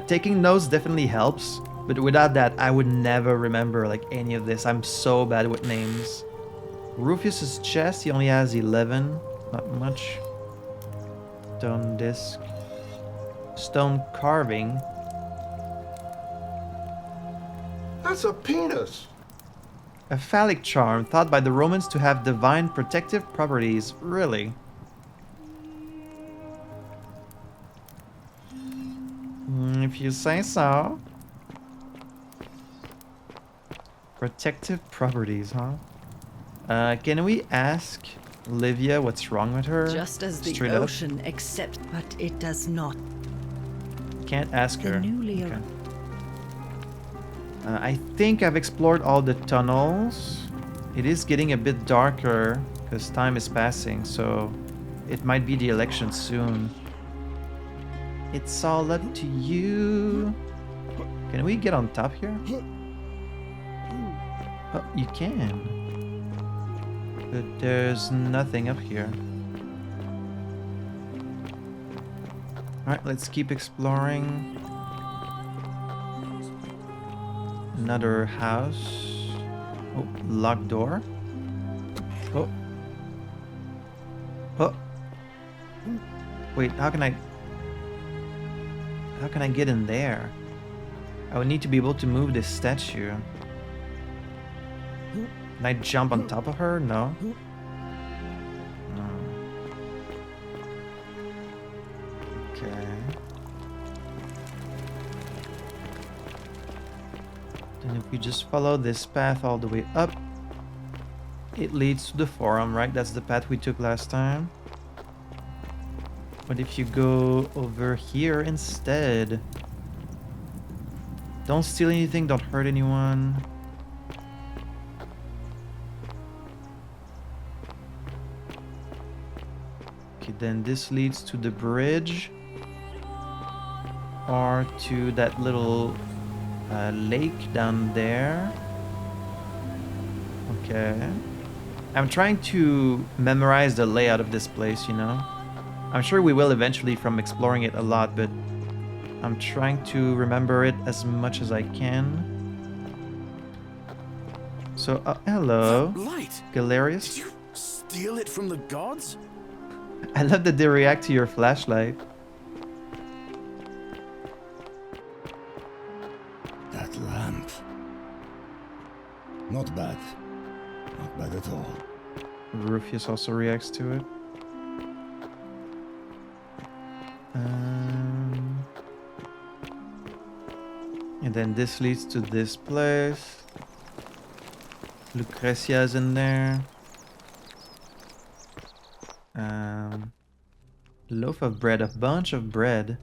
Taking notes definitely helps. But without that, I would never remember like any of this. I'm so bad with names. Rufius's chest, he only has 11. Not much. Stone disc. Stone carving. That's a penis! A phallic charm thought by the Romans to have divine protective properties. Really? If you say so. Protective properties, huh? Can we ask Livia what's wrong with her? Just as the Straight up? ocean accepts, but it does not. Can't ask The her. newly Okay. I think I've explored all the tunnels. It is getting a bit darker because time is passing, so it might be the election soon. It's all up to you. Can we get on top here? Oh, you can. But there's nothing up here. Alright, let's keep exploring. Another house. Oh, locked door. Oh. Oh. Wait, how can I get in there? I would need to be able to move this statue. Can I jump on top of her? No. Okay. Then if we just follow this path all the way up, it leads to the forum, right? That's the path we took last time. But if you go over here instead, don't steal anything, don't hurt anyone. Okay, then this leads to the bridge or to that little Lake down there. Okay. I'm trying to memorize the layout of this place, you know? I'm sure we will eventually from exploring it a lot, but I'm trying to remember it as much as I can. So, hello, That light! Galerius. Did you steal it from the gods? I love that they react to your flashlight. That lamp. Not bad. Not bad at all. Rufus also reacts to it. And then this leads to this place. Lucrezia's in there. Loaf of bread, a bunch of bread.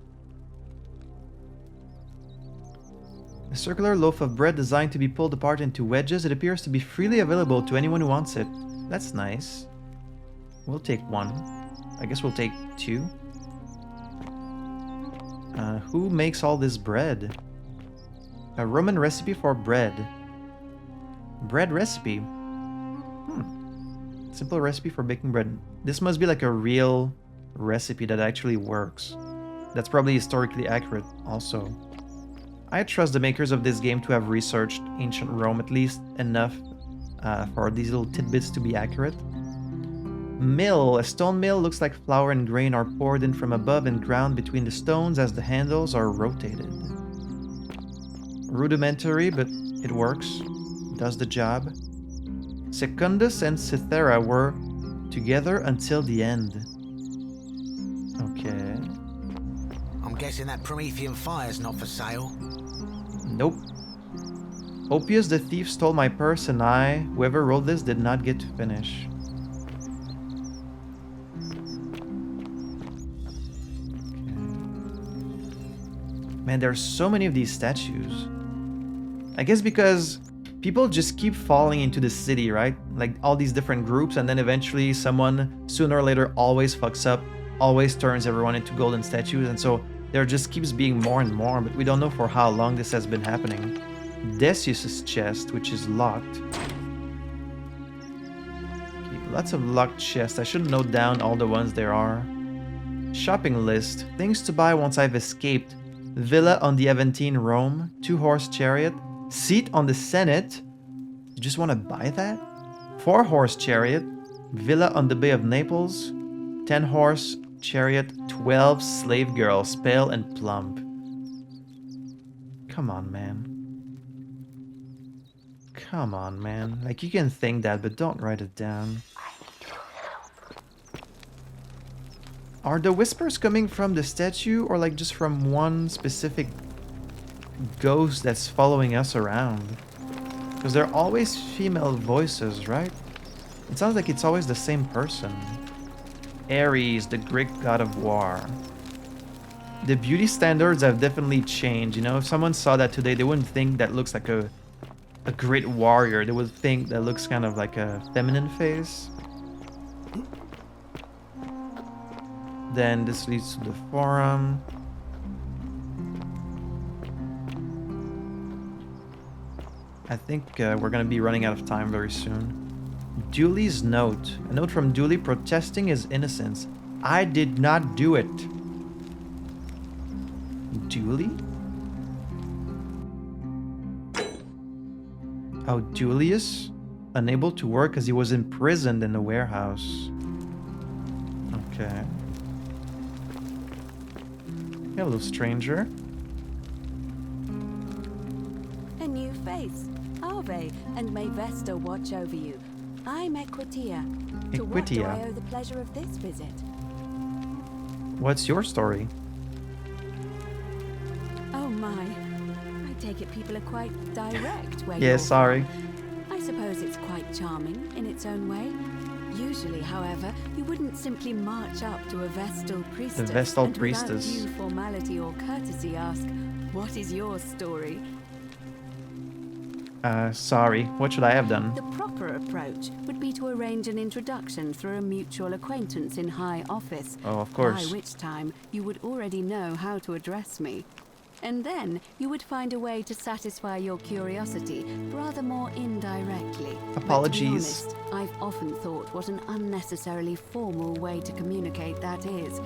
A circular loaf of bread designed to be pulled apart into wedges. It appears to be freely available to anyone who wants it. That's nice. We'll take one. I guess we'll take two. Who makes all this bread? A Roman recipe for bread. Bread recipe. Simple recipe for baking bread. This must be like a real recipe that actually works. That's probably historically accurate also. I trust the makers of this game to have researched ancient Rome at least enough for these little tidbits to be accurate. Mill. A stone mill looks like flour and grain are poured in from above and ground between the stones as the handles are rotated. Rudimentary, but it works. Does the job. Secundus and Cythera were together until the end. Okay. I'm guessing that Promethean fire's not for sale. Nope. Oppius the thief stole my purse and I, whoever wrote this, did not get to finish. Man, there's so many of these statues. I guess because people just keep falling into the city, right? Like all these different groups, and then eventually someone, sooner or later, always fucks up, always turns everyone into golden statues, and so there just keeps being more and more, but we don't know for how long this has been happening. Decius's chest, which is locked. Okay, lots of locked chests. I should note down all the ones there are. Shopping list. Things to buy once I've escaped. Villa on the Aventine, Rome. 2-horse chariot. Seat on the Senate. You just want to buy that? 4-horse chariot. Villa on the Bay of Naples. 10-horse chariot. 12 slave girls, pale and plump. Come on, man. Come on, man. Like, you can think that, but don't write it down. Are the whispers coming from the statue or like just from one specific ghost that's following us around? Because they're always female voices, right? It sounds like it's always the same person. Ares, the Greek god of war. The beauty standards have definitely changed. You know, if someone saw that today, they wouldn't think that looks like a great warrior. They would think that looks kind of like a feminine face. Then this leads to the forum. I think we're gonna be running out of time very soon. Dooley's note. A note from Dooley protesting his innocence. I did not do it. Dooley? Oh, Julius? Unable to work as he was imprisoned in the warehouse. Okay. Hello, stranger. A new face. Ave, and may Vesta watch over you. I'm Equitia. To what do I owe the pleasure of this visit? What's your story? Oh my. I take it people are quite direct where Yeah, you're sorry. from. I suppose it's quite charming in its own way. Usually, however, you wouldn't simply march up to a Vestal priestess Vestal and priestess. without due formality or courtesy ask, what is your story? Sorry. What should I have done? The proper approach would be to arrange an introduction through a mutual acquaintance in high office. Oh, of course. By which time you would already know how to address me. And then you would find a way to satisfy your curiosity rather more indirectly. Apologies. But to be honest, I've often thought what an unnecessarily formal way to communicate that is.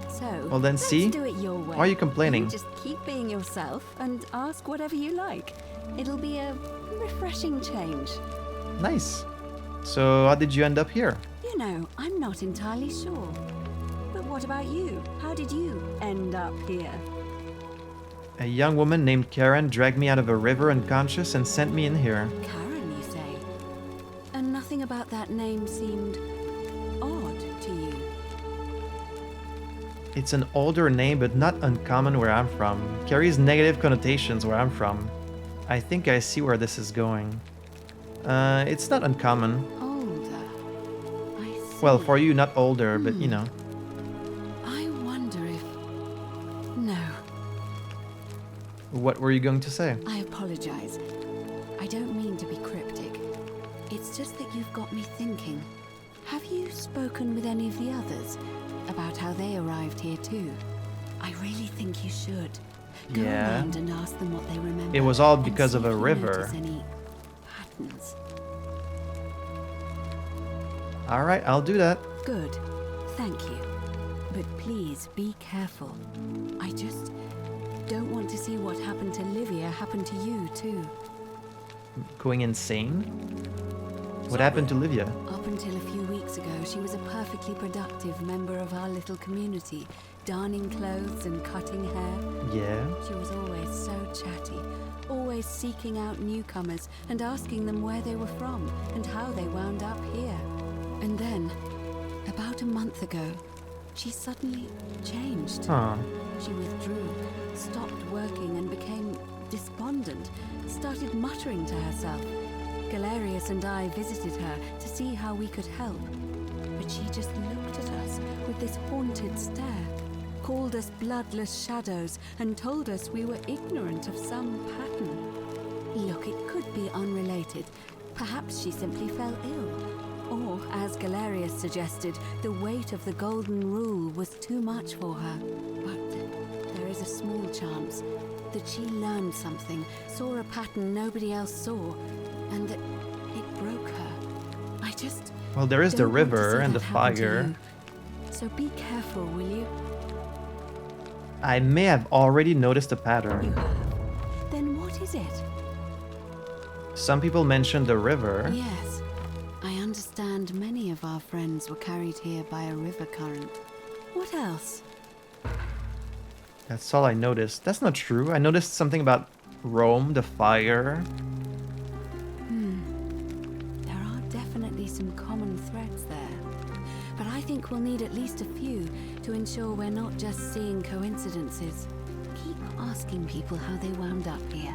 So, Well then, let's see? do it your way. Why are you complaining? You just keep being yourself and ask whatever you like. It'll be a refreshing change. Nice. So how did you end up here? You know, I'm not entirely sure. But what about you? How did you end up here? A young woman named Karen dragged me out of a river unconscious and sent me in here. Karen, you say? And nothing about that name seemed odd to you. It's an older name, but not uncommon where I'm from. Carries negative connotations where I'm from. I think I see where this is going. It's not uncommon. Older. I see. Well, for you, not older, but you know. I wonder if... No, What were you going to say? I apologize. I don't mean to be cryptic. It's just that you've got me thinking. Have you spoken with any of the others about how they arrived here too? I really think you should. Go Yeah. around and ask them what they remember. It was all and because see of if a you river. notice any patterns. Alright, I'll do that. Good. Thank you. But please be careful. I just don't want to see what happened to Livia happen to you too. Going insane? What happened to Livia? Up until a few weeks ago, she was a perfectly productive member of our little community, darning clothes and cutting hair. Yeah. She was always so chatty, always seeking out newcomers and asking them where they were from and how they wound up here. And then, about a month ago, she suddenly changed. Huh. She withdrew, stopped working and became despondent, started muttering to herself. Galerius and I visited her to see how we could help. But she just looked at us with this haunted stare, called us bloodless shadows, and told us we were ignorant of some pattern. Look, it could be unrelated. Perhaps she simply fell ill. Or, as Galerius suggested, the weight of the golden rule was too much for her. But there is a small chance that she learned something, saw a pattern nobody else saw, and that it broke her. I just... Well, there is the don't want to river see and the that happen to fire. you. So be careful, will you? I may have already noticed a You pattern. have. Then what is it? Some people mentioned the river. Yes. I understand many of our friends were carried here by a river current. What else? That's all I noticed. That's not true. I noticed something about Rome, the fire. There are definitely some common threads there. But I think we'll need at least a few to ensure we're not just seeing coincidences. Keep asking people how they wound up here.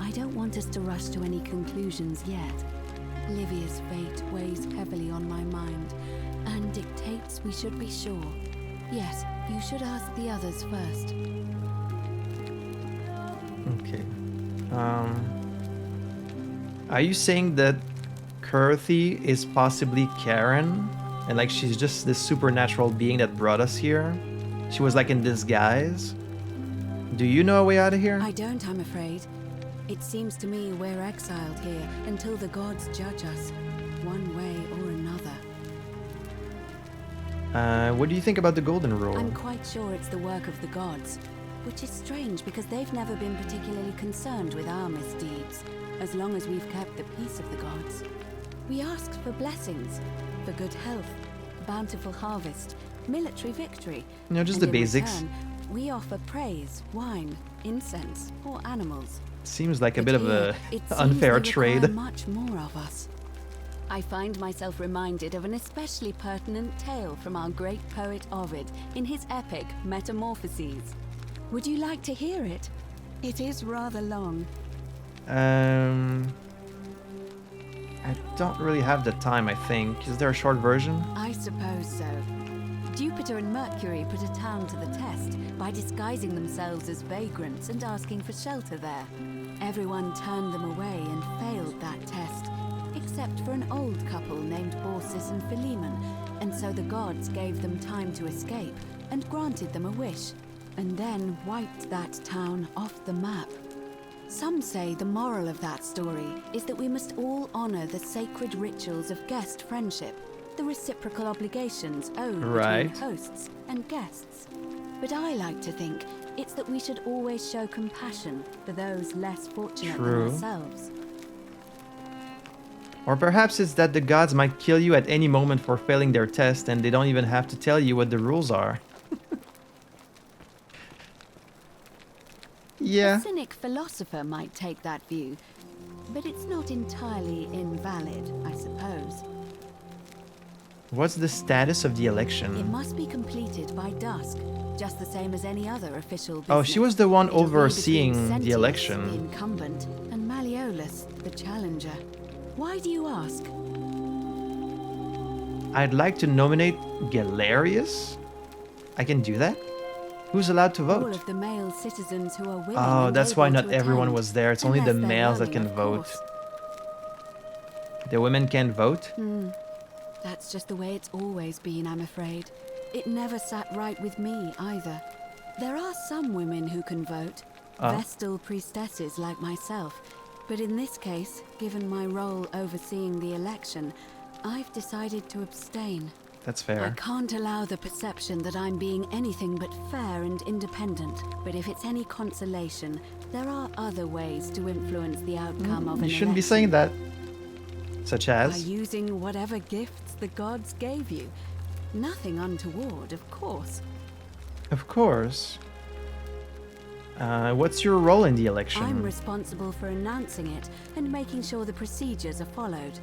I don't want us to rush to any conclusions yet. Livia's fate weighs heavily on my mind and dictates we should be sure. Yes, you should ask the others first. Okay. Are you saying that Kurthi is possibly Karen? And like she's just this supernatural being that brought us here? She was like in disguise? Do you know a way out of here? I don't, I'm afraid. It seems to me we're exiled here until the gods judge us, one way or another. What do you think about the Golden Rule? I'm quite sure it's the work of the gods, which is strange because they've never been particularly concerned with our misdeeds, as long as we've kept the peace of the gods. We asked for blessings, for good health, bountiful harvest, military victory. You know, just and the in basics. return, we offer praise, wine, incense, or animals. Seems like a But bit of here, a it seems unfair they require trade. much more of us. I find myself reminded of an especially pertinent tale from our great poet Ovid in his epic Metamorphoses. Would you like to hear it? It is rather long. I don't really have the time, I think. Is there a short version? I suppose so. Jupiter and Mercury put a town to the test by disguising themselves as vagrants and asking for shelter there. Everyone turned them away and failed that test, except for an old couple named Baucis and Philemon, and so the gods gave them time to escape and granted them a wish. and then wiped that town off the map. Some say the moral of that story is that we must all honor the sacred rituals of guest friendship, the reciprocal obligations owed Right. between hosts and guests. But I like to think it's that we should always show compassion for those less fortunate True. than ourselves. Or perhaps it's that the gods might kill you at any moment for failing their test and they don't even have to tell you what the rules are. Yeah. A cynic philosopher might take that view, but it's not entirely invalid, I suppose. What's the status of the It election? must be completed by dusk, just the same as any other official business. Oh, she was the one It'll be between overseeing the Sentius, the election. incumbent, and Malleolus, the challenger. Why do you ask? I'd like to nominate Galerius. I can do that? Who's allowed to All vote? of the male citizens who are willing Oh, and that's why able not to everyone attend, was there. It's only the unless they're males that running, can of vote. course. The women can't vote? That's just the way it's always been, I'm afraid. It never sat right with me, either. There are some women who can vote, Vestal priestesses like myself, but in this case, given my role overseeing the election, I've decided to abstain. That's I fair. can't allow the perception that I'm being anything but fair and independent, but if it's any consolation, there are other ways to influence the outcome of an You shouldn't be election. saying that. Such By as? using whatever gifts the gods gave you. Nothing untoward, of course. Of course. What's your role in the election? I'm responsible for announcing it and making sure the procedures are followed.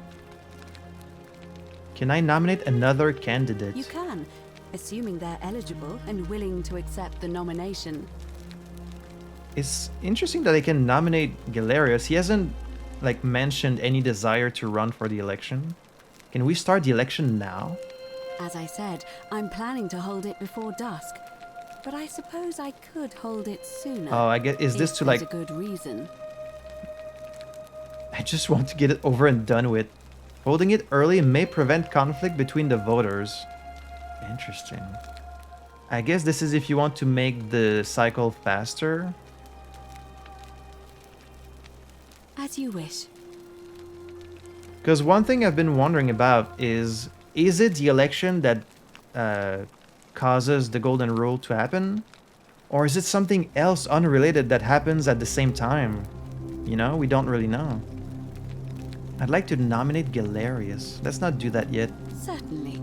Can I nominate another candidate? You can, assuming they're eligible and willing to accept the nomination. It's interesting that I can nominate Galerius. He hasn't mentioned any desire to run for the election. Can we start the election now? As I said, I'm planning to hold it before dusk, but I suppose I could hold it sooner. Oh, I get. Is this if to there's a good reason. I just want to get it over and done with. Holding it early may prevent conflict between the voters. Interesting. I guess this is if you want to make the cycle faster. As you wish. Because one thing I've been wondering about is it the election that causes the golden rule to happen? Or is it something else unrelated that happens at the same time? You know, we don't really know. I'd like to nominate Galerius. Let's not do that yet. Certainly.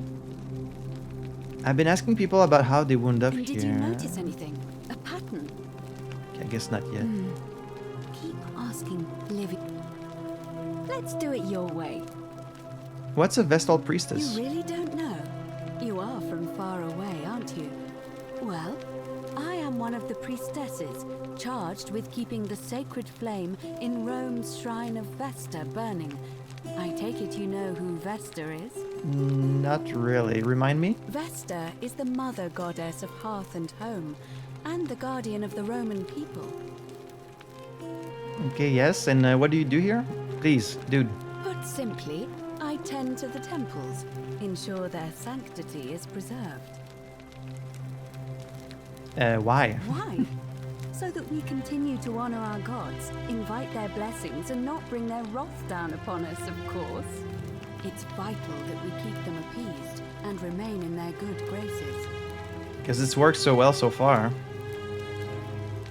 I've been asking people about how they wound up And here. did you notice anything? A pattern? I guess not yet. Keep asking, Livy. Let's do it your way. What's a Vestal priestess? You really don't know? You are from far away, aren't you? Well, I am one of the priestesses, charged with keeping the sacred flame in Rome's shrine of Vesta burning. I take it you know who Vesta is? Not really. Remind me? Vesta is the mother goddess of hearth and home, and the guardian of the Roman people. Okay, yes. And what do you do here? Please, dude. Put simply, I tend to the temples, ensure their sanctity is preserved. Why? Why? So that we continue to honor our gods, invite their blessings, and not bring their wrath down upon us, of course. It's vital that we keep them appeased and remain in their good graces. Because it's worked so well so far.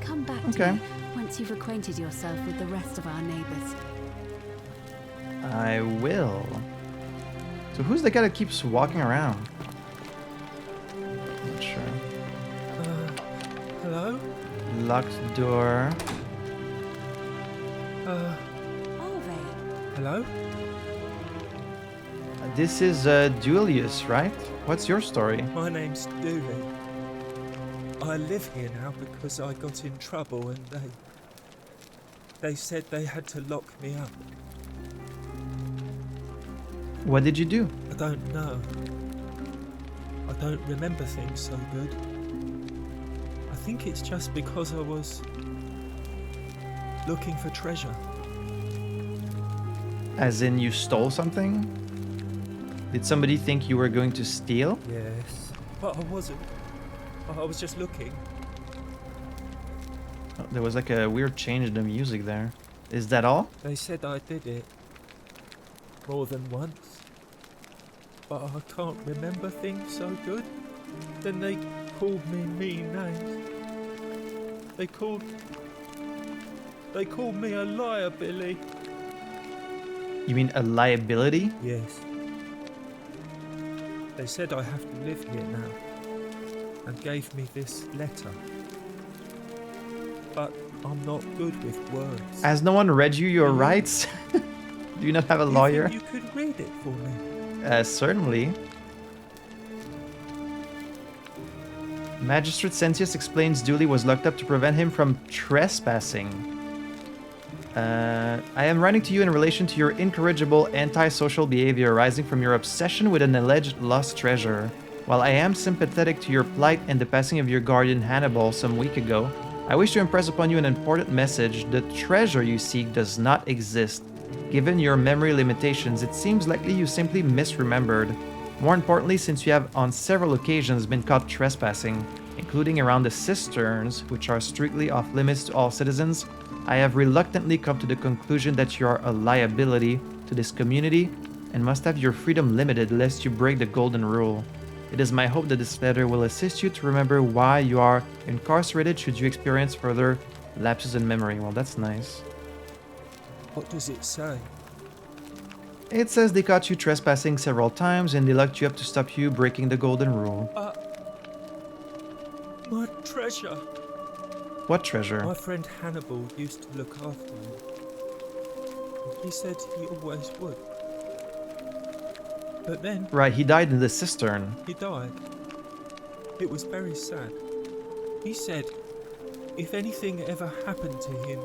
Come back to me once you've acquainted yourself with the rest of our neighbors. I will. So who's the guy that keeps walking around? Not sure. Hello? Locked door. Alve, Hello? This is Julius, right? What's your story? My name's Dooley. I live here now because I got in trouble and they said they had to lock me up. What did you do? I don't know. I don't remember things so good. I think it's just because I was looking for treasure. As in you stole something? Did somebody think you were going to steal? Yes. But I wasn't. I was just looking. there was like a weird change in the music there. Is that all? They said I did it more than once, but I can't remember things so good. Then they called me mean names. They called me a liar, Billy. You mean a liability? Yes. They said I have to live here now, and gave me this letter. But I'm not good with words. Has no one read you your rights? Do you not have a lawyer? You could read it for me. Certainly. Magistrate Sentius explains Dooley was locked up to prevent him from trespassing. I am writing to you in relation to your incorrigible antisocial behavior arising from your obsession with an alleged lost treasure. While I am sympathetic to your plight and the passing of your guardian Hannibal some week ago, I wish to impress upon you an important message. The treasure you seek does not exist. Given your memory limitations, it seems likely you simply misremembered. More importantly, since you have on several occasions been caught trespassing, including around the cisterns, which are strictly off limits to all citizens, I have reluctantly come to the conclusion that you are a liability to this community and must have your freedom limited lest you break the golden rule. It is my hope that this letter will assist you to remember why you are incarcerated should you experience further lapses in memory. Well, that's nice. What does it say? It says they caught you trespassing several times and they locked you up to stop you breaking the golden rule. My treasure. What treasure? My friend Hannibal used to look after me. He said he always would. But then... Right, he died in the cistern. He died. It was very sad. He said if anything ever happened to him,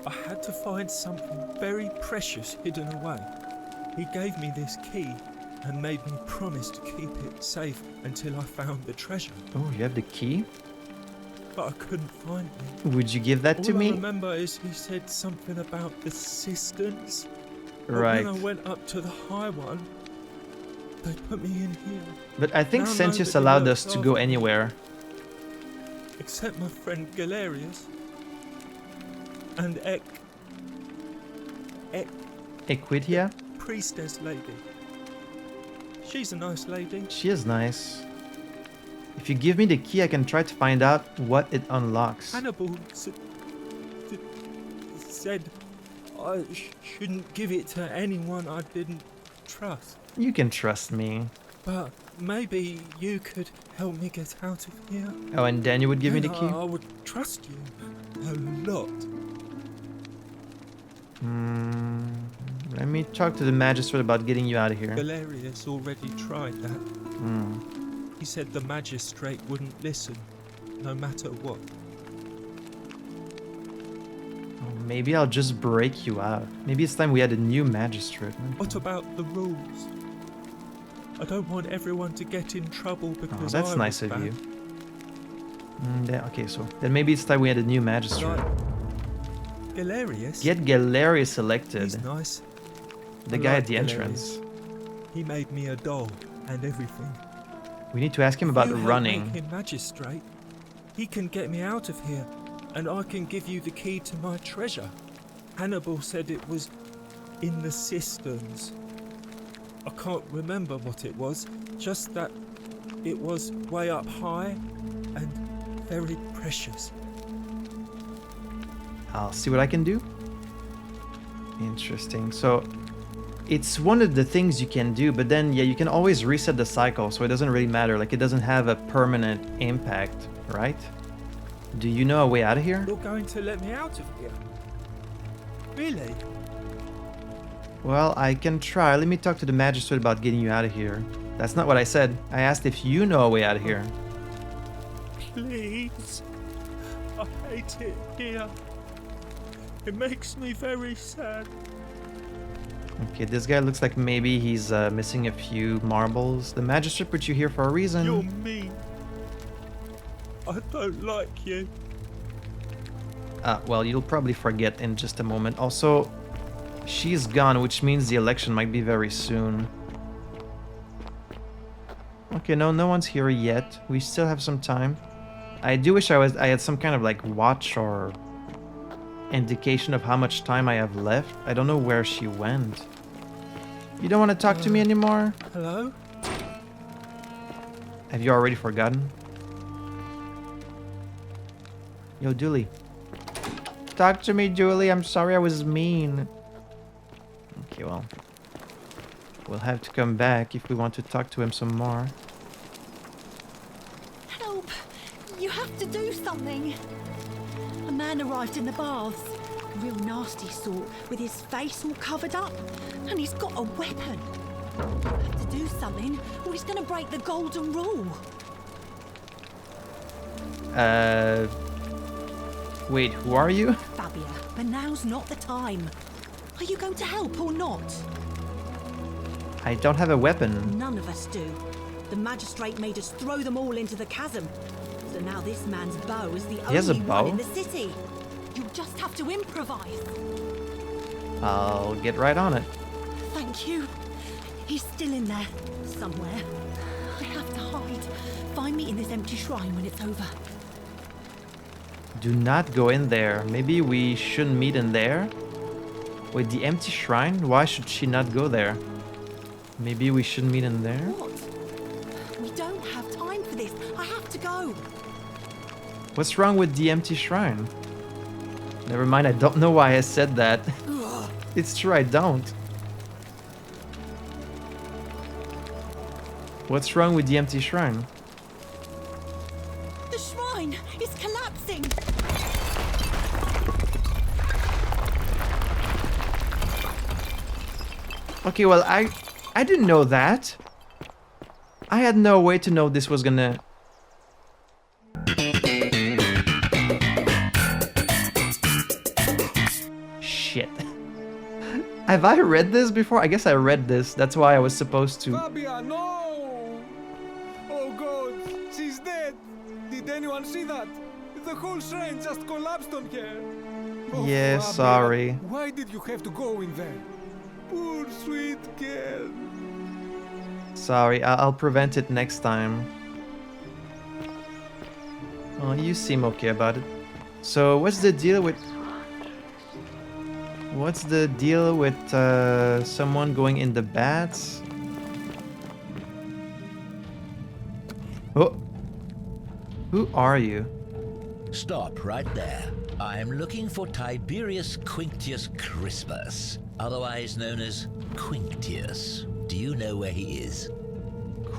I had to find something very precious hidden away. He gave me this key and made me promise to keep it safe until I found the treasure. Oh, you have the key? But I couldn't find it. Would you give that to All me? I remember is he said something about the cisterns. Right. But when I went up to the high one, they put me in here. But I think Now Sentius nobody allowed looks us to go after me, anywhere. except my friend Galerius. And Equitia? priestess lady. She's a nice lady. She is nice. If you give me the key, I can try to find out what it unlocks. Hannibal said I shouldn't give it to anyone I didn't trust. You can trust me. But maybe you could help me get out of here. Oh, and then you would give me the key? I would trust you a lot. Let me talk to the magistrate about getting you out of here. Galerius already tried that. He said the magistrate wouldn't listen, no matter what. Oh, maybe I'll just break you out. Maybe it's time we had a new magistrate. What about the rules? I don't want everyone to get in trouble because that's I nice was of bad. you. Okay, so then maybe it's time we had a new magistrate. Like Galerius? Get Galerius elected. He's nice. The I guy like at the entrance. Galerius. He made me a doll and everything. We need to ask him about If you running. help make him magistrate, he can get me out of here, and I can give you the key to my treasure. Hannibal said it was in the cisterns. I can't remember what it was, just that it was way up high and very precious. I'll see what I can do. Interesting. So it's one of the things you can do, but then yeah, you can always reset the cycle, so it doesn't really matter. Like, it doesn't have a permanent impact, right? Do you know a way out of here? You're going to let me out of here? Really? Well, I can try. Let me talk to the magistrate about getting you out of here. That's not what I said. I asked if you know a way out of here. Please. I hate it here. It makes me very sad. Okay, this guy looks like maybe he's missing a few marbles. The magistrate put you here for a reason. You're mean. I don't like you. Well, you'll probably forget in just a moment. Also, she's gone, which means the election might be very soon. Okay, no one's here yet. We still have some time. I do wish I had some kind of like watch or indication of how much time I have left. I don't know where she went. You don't want to talk to me anymore? Hello? Have you already forgotten? Yo, Julie. Talk to me, Julie. I'm sorry I was mean. Okay, well. We'll have to come back if we want to talk to him some more. Help! You have to do something. A man arrived in the baths. A real nasty sort, with his face all covered up. And he's got a weapon. You have to do something, or he's going to break the golden rule. Wait, who are you? Fabia, but now's not the time. Are you going to help or not? I don't have a weapon. None of us do. The magistrate made us throw them all into the chasm. So now this man's bow is the He has a only bow? one in the city. You'll just have to improvise. I'll get right on it. Thank you. He's still in there, somewhere. I have to hide. Find me in this empty shrine when it's over. Do not go in there. Maybe we shouldn't meet in there? Wait, the empty shrine? Why should she not go there? Maybe we shouldn't meet in there? What? We don't have time for this. I have to go. What's wrong with the empty shrine? Never mind, I don't know why I said that. It's true, I don't. What's wrong with the empty shrine? The shrine is collapsing. Okay, well, I didn't know that. I had no way to know this was gonna... Shit. Have I read this before? I guess I read this. That's why I was supposed to... Fabia, no! Oh God, she's dead! Did anyone see that? The whole shrine just collapsed on her. Oh, Yeah, Fabia, sorry. Why did you have to go in there? Poor sweet girl. Sorry, I'll prevent it next time. Oh, you seem okay about it. So, what's the deal with... What's the deal with someone going in the bats? Oh! Who are you? Stop right there. I'm looking for Tiberius Quinctius Crispus, otherwise known as Quinctius. Do you know where he is?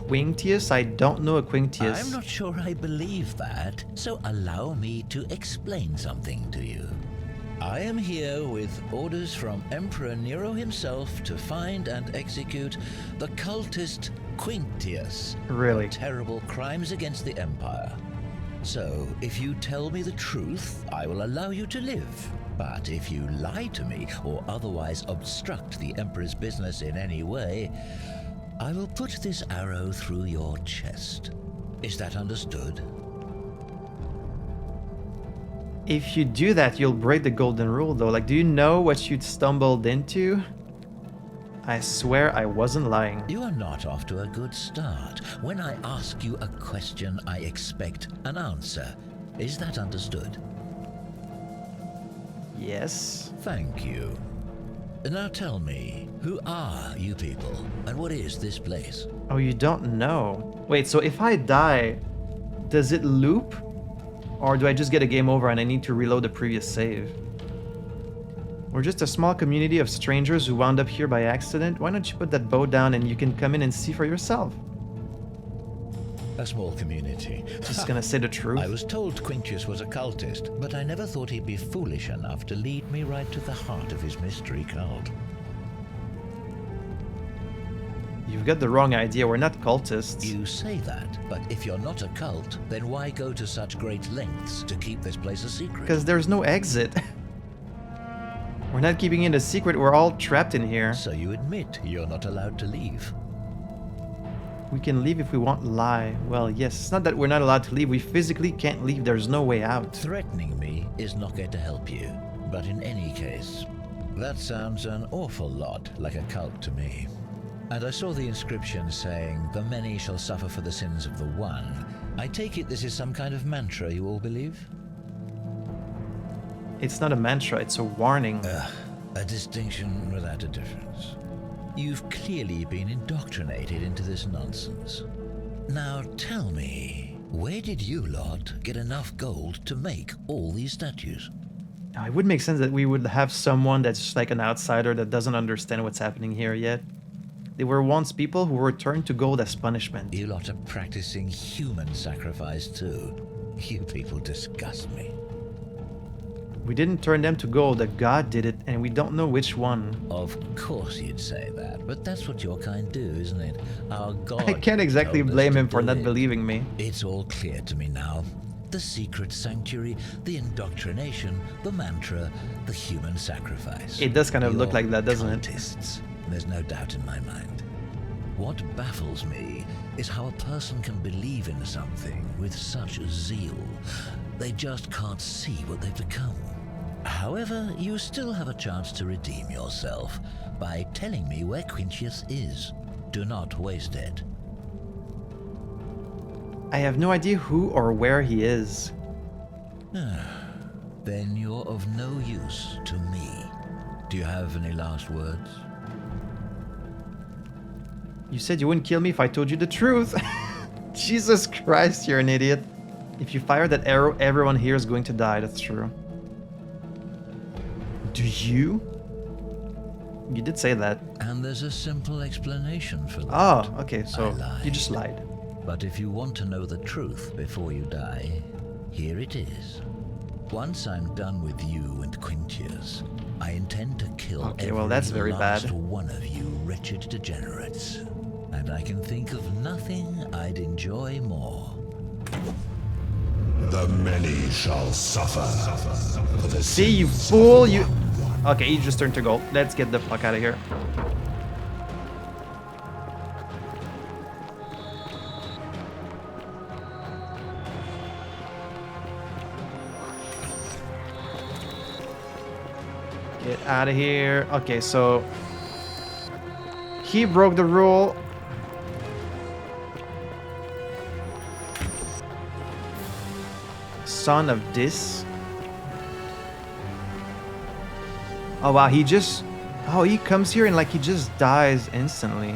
Quinctius? I don't know a Quinctius. I'm not sure I believe that, so allow me to explain something to you. I am here with orders from Emperor Nero himself to find and execute the cultist Quinctius. Really? For terrible crimes against the Empire. So, if you tell me the truth, I will allow you to live. But if you lie to me or otherwise obstruct the Emperor's business in any way, I will put this arrow through your chest. Is that understood? If you do that, you'll break the golden rule, though. Like, do you know what you'd stumbled into? I swear I wasn't lying. You are not off to a good start. When I ask you a question, I expect an answer. Is that understood? Yes. Thank you. Now tell me, who are you people, and what is this place? Oh, you don't know. Wait, so if I die, does it loop? Or do I just get a game over and I need to reload the previous save? We're just a small community of strangers who wound up here by accident. Why don't you put that bow down and you can come in and see for yourself? A small community. Just gonna say the truth. I was told Quinctius was a cultist, but I never thought he'd be foolish enough to lead me right to the heart of his mystery cult. You've got the wrong idea. We're not cultists. You say that, but if you're not a cult, then why go to such great lengths to keep this place a secret? Because there's no exit. We're not keeping it a secret. We're all trapped in here. So you admit you're not allowed to leave? We can leave if we want. Lie. Well, yes. It's not that we're not allowed to leave. We physically can't leave. There's no way out. Threatening me is not going to help you. But in any case, that sounds an awful lot like a cult to me. And I saw the inscription saying, "The many shall suffer for the sins of the one." I take it this is some kind of mantra you all believe? It's not a mantra, it's a warning. A distinction without a difference. You've clearly been indoctrinated into this nonsense. Now tell me, where did you lot get enough gold to make all these statues? Now, it would make sense that we would have someone that's just like an outsider that doesn't understand what's happening here yet. They were once people who were turned to gold as punishment. You lot are practicing human sacrifice too. You people disgust me. We didn't turn them to gold, a god did it, and we don't know which one. Of course you'd say that, but that's what your kind do, isn't it? Our god... I can't exactly blame him for not believing me. It's all clear to me now. The secret sanctuary, the indoctrination, the mantra, the human sacrifice. It does kind of look like that, doesn't it? Cultists. There's no doubt in my mind. What baffles me is how a person can believe in something with such zeal. They just can't see what they've become. However, you still have a chance to redeem yourself by telling me where Quintius is. Do not waste it. I have no idea who or where he is. Then you're of no use to me. Do you have any last words? You said you wouldn't kill me if I told you the truth. Jesus Christ, you're an idiot. If you fire that arrow, everyone here is going to die. That's true. Do you? You did say that. And there's a simple explanation for that. Oh, okay, so you just lied. But if you want to know the truth before you die, here it is. Once I'm done with you and Quintius, I intend to kill every last one of you wretched degenerates. And I can think of nothing I'd enjoy more. The many shall suffer. For the See, you fool, you... Okay, you just turned to gold. Let's get the fuck out of here. Get out of here. Okay, so... He broke the rule. Son of this. Oh wow, he just... Oh, he comes here and like he just dies instantly.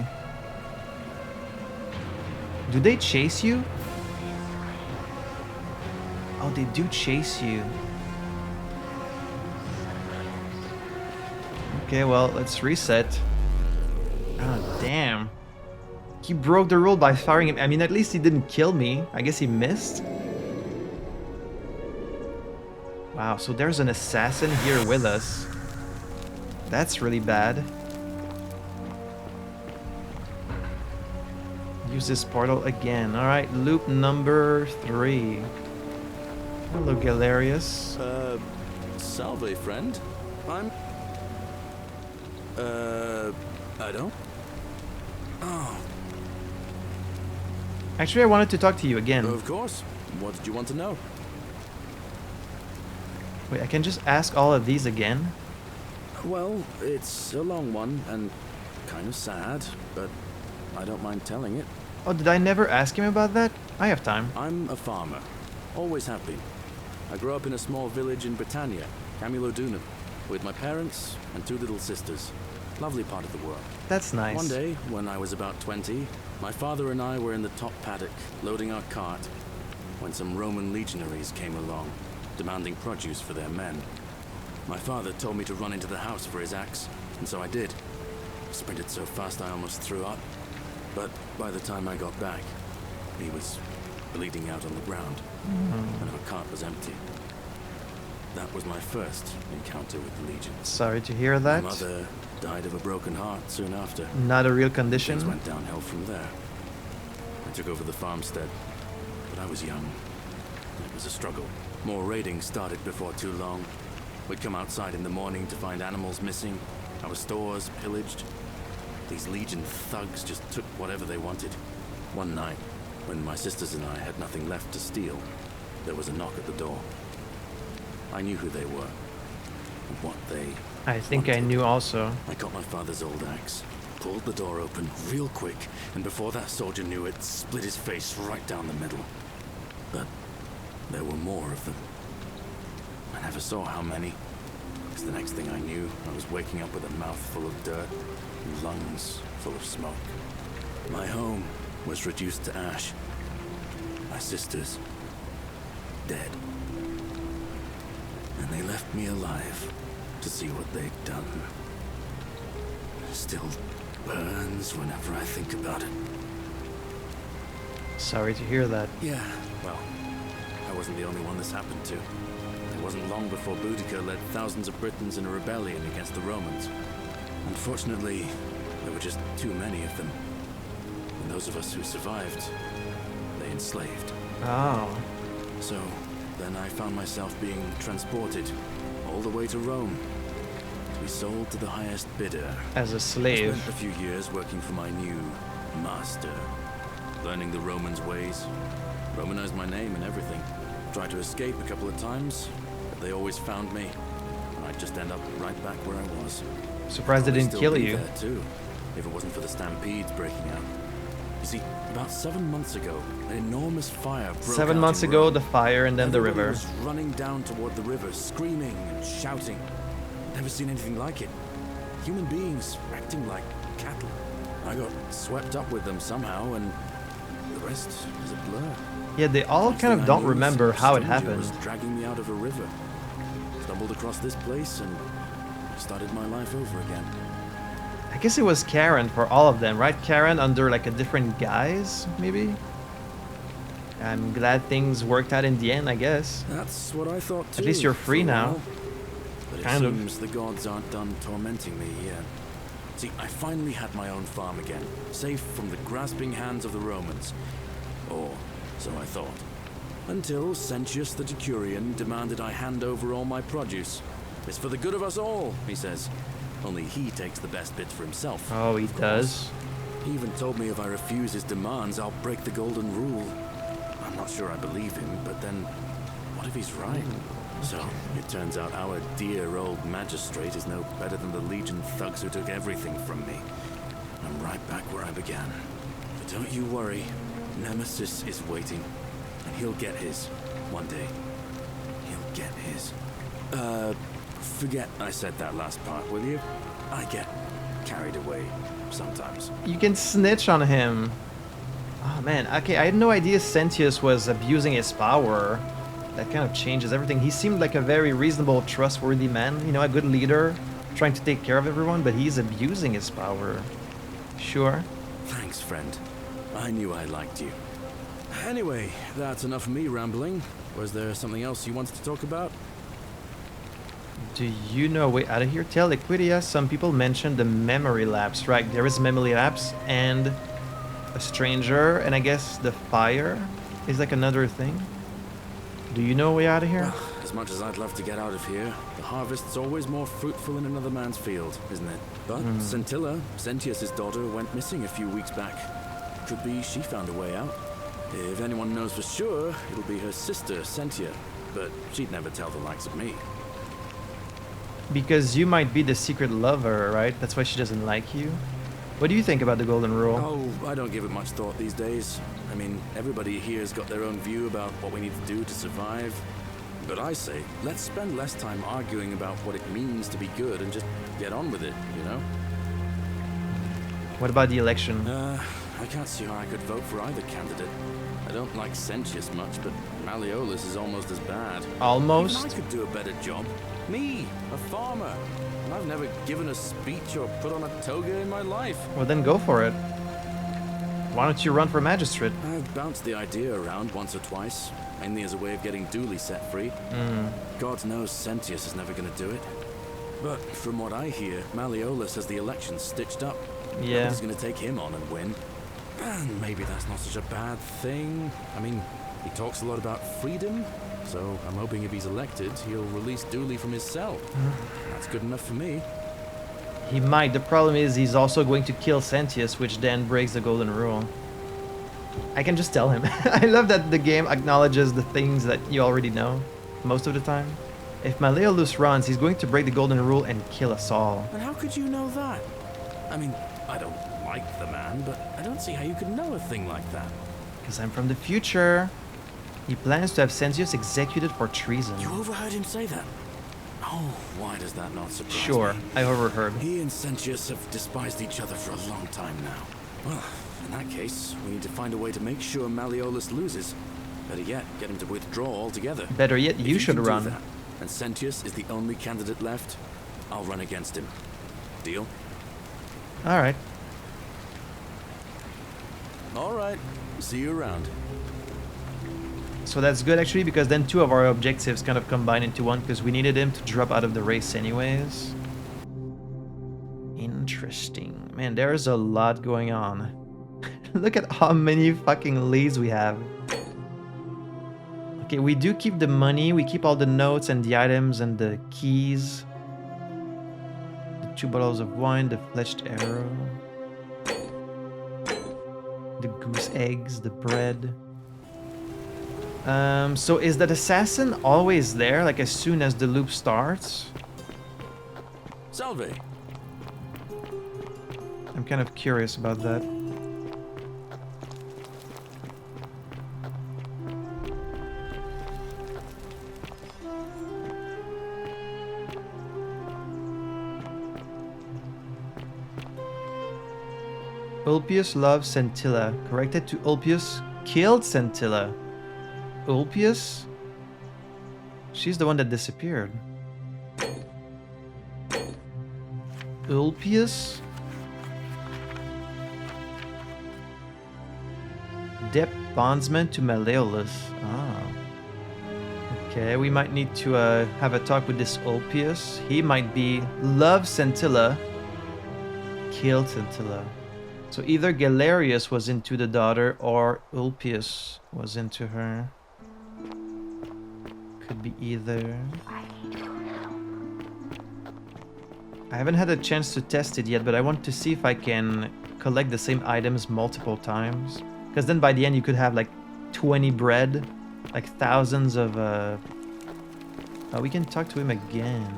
Do they chase you? Oh, they do chase you. Okay, well, let's reset. Oh, damn. He broke the rule by firing him. I mean, at least he didn't kill me. I guess he missed. Wow, so there's an assassin here with us. That's really bad. Use this portal again. Alright, loop number 3. Hello, Galerius. Salve, friend. I don't? Oh. Actually, I wanted to talk to you again. Of course. What did you want to know? Wait, I can just ask all of these again? Well, it's a long one and kind of sad, but I don't mind telling it. Oh, did I never ask him about that? I have time. I'm a farmer. Always have been. I grew up in a small village in Britannia, Camulodunum, with my parents and 2 little sisters. Lovely part of the world. That's nice. One day, when I was about 20, my father and I were in the top paddock, loading our cart, when some Roman legionaries came along, demanding produce for their men. My father told me to run into the house for his axe, and so I did. Sprinted so fast I almost threw up, but by the time I got back, he was bleeding out on the ground, and our cart was empty. That was my first encounter with the legions. Sorry to hear that. My mother died of a broken heart soon after. Not a real condition. Things went downhill from there. I took over the farmstead, but I was young. It was a struggle. More raiding started before too long. We'd come outside in the morning to find animals missing, our stores pillaged. These legion thugs just took whatever they wanted. One night, when my sisters and I had nothing left to steal, there was a knock at the door. I knew who they were, and what they I think wanted. I knew also. I got my father's old axe, pulled the door open real quick, and before that soldier knew it, split his face right down the middle. But there were more of them. I never saw how many, because the next thing I knew, I was waking up with a mouth full of dirt and lungs full of smoke. My home was reduced to ash. My sisters, dead. And they left me alive to see what they'd done. Still burns whenever I think about it. Sorry to hear that. Yeah, well, I wasn't the only one this happened to. It wasn't long before Boudica led thousands of Britons in a rebellion against the Romans. Unfortunately, there were just too many of them. And those of us who survived, they enslaved. Oh. So, then I found myself being transported all the way to Rome to be sold to the highest bidder. As a slave. I spent a few years working for my new master, learning the Romans' ways, Romanized my name and everything. Tried to escape a couple of times, but they always found me, and I'd just end up right back where I was. Surprised they didn't kill you. There too, if it wasn't for the stampedes breaking out. You see, about 7 months ago, an enormous fire broke 7 months out in ago, Rome. the fire and then the Everybody river. was running down toward the river, screaming and shouting. Never seen anything like it. Human beings acting like cattle. I got swept up with them somehow, and the rest is a blur. Yeah, they all Next kind thing of I don't knew, remember some how it stranger happened. was dragging me out of a river. Stumbled across this place and started my life over again. I guess it was Karen for all of them, right? Karen under like a different guise, maybe? I'm glad things worked out in the end, I guess. That's what I thought too. At least you're free for a now. while. But it Kind of. seems the gods aren't done tormenting me yet. See, I finally had my own farm again, safe from the grasping hands of the Romans. Or so I thought. Until Sentius the Decurion demanded I hand over all my produce. It's for the good of us all, he says. Only he takes the best bits for himself. Oh, he does? He even told me if I refuse his demands, I'll break the golden rule. I'm not sure I believe him, but then, what if he's right? So, it turns out our dear old magistrate is no better than the Legion thugs who took everything from me. I'm right back where I began. But don't you worry, Nemesis is waiting, and he'll get his, one day. He'll get his. Forget I said that last part, will you? I get carried away sometimes. You can snitch on him. Oh man, okay, I had no idea Sentius was abusing his power. That kind of changes everything. He seemed like a very reasonable, trustworthy man, you know, a good leader, trying to take care of everyone, but he's abusing his power. Sure. Thanks, friend. I knew I liked you. Anyway, that's enough of me rambling. Was there something else you wanted to talk about? Do you know, wait, out of here, tell Liquidia, some people mentioned the memory lapse, right? There is memory lapse and a stranger, and I guess the fire is like another thing. Do you know way out of here? Well, as much as I'd love to get out of here, the harvest's always more fruitful in another man's field, isn't it? But Scintilla, Sentius's daughter, went missing a few weeks back. Could be she found a way out. If anyone knows for sure, it'll be her sister, Sentia. But she'd never tell the likes of me. Because you might be the secret lover, right? That's why she doesn't like you. What do you think about the Golden Rule? Oh, I don't give it much thought these days. I mean, everybody here's got their own view about what we need to do to survive. But I say, let's spend less time arguing about what it means to be good and just get on with it, you know? What about the election? I can't see how I could vote for either candidate. I don't like Sentius much, but Malleolus is almost as bad. Almost? Even I could do a better job. Me, a farmer. And I've never given a speech or put on a toga in my life. Well, then go for it. Why don't you run for magistrate? I've bounced the idea around once or twice, mainly as a way of getting Dooley set free. God knows Sentius is never going to do it. But from what I hear, Malleolus has the election stitched up. Yeah. Nobody's going to take him on and win. And maybe that's not such a bad thing. I mean, he talks a lot about freedom, so I'm hoping if he's elected, he'll release Dooley from his cell. That's good enough for me. He might. The problem is he's also going to kill Sentius, which then breaks the Golden Rule. I can just tell him. I love that the game acknowledges the things that you already know, most of the time. If Malleolus runs, he's going to break the Golden Rule and kill us all. And how could you know that? I mean, I don't like the man, but I don't see how you could know a thing like that. Because I'm from the future. He plans to have Sensius executed for treason. You overheard him say that? Oh, why does that not surprise Sure, me? I overheard. He and Sentius have despised each other for a long time now. Well, in that case, we need to find a way to make sure Malleolus loses. Better yet, get him to withdraw altogether. Better yet, you should run. That, and Sentius is the only candidate left, I'll run against him. Deal? Alright. Alright. See you around. So that's good actually, because then 2 of our objectives kind of combine into one, because we needed him to drop out of the race anyways. Interesting. Man, there's a lot going on. Look at how many fucking leads we have. Okay, we do keep the money, we keep all the notes and the items and the keys. The 2 bottles of wine, the fletched arrow. The goose eggs, the bread. So is that assassin always there, like as soon as the loop starts? Salve. I'm kind of curious about that. Ulpius loves Scintilla. Corrected to Ulpius killed Scintilla. Ulpius? She's the one that disappeared. Ulpius? Dep bondsman to Malleolus. Ah. Okay, we might need to have a talk with this Ulpius. He might be love Scintilla, killed Scintilla. So either Galerius was into the daughter or Ulpius was into her. Could be either. I haven't had a chance to test it yet, but I want to see if I can collect the same items multiple times. Because then by the end you could have like 20 bread, like thousands of... we can talk to him again.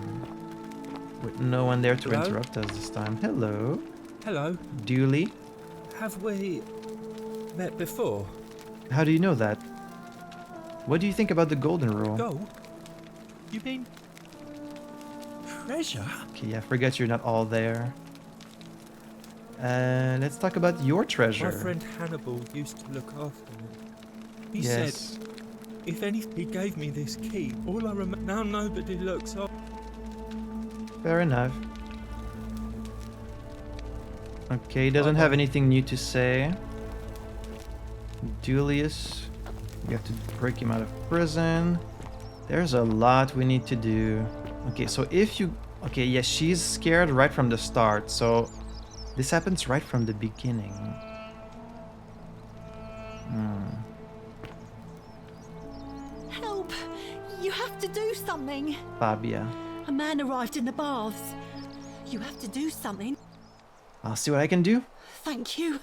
With no one there to interrupt us this time. Hello. Hello. Dooley. Have we met before? How do you know that? What do you think about the golden rule? Gold? You mean treasure? Okay, I forget you're not all there. Let's talk about your treasure. My friend Hannibal used to look after me. He yes. said, if anything, he gave me this key. All I remember now, nobody looks up. Fair enough. Okay, he doesn't have anything new to say. Julius, we have to break him out of prison. There's a lot we need to do. Okay, so if you... Okay, yes, she's scared right from the start, so this happens right from the beginning. Help! You have to do something! Fabia. A man arrived in the baths. You have to do something. I'll see what I can do. Thank you.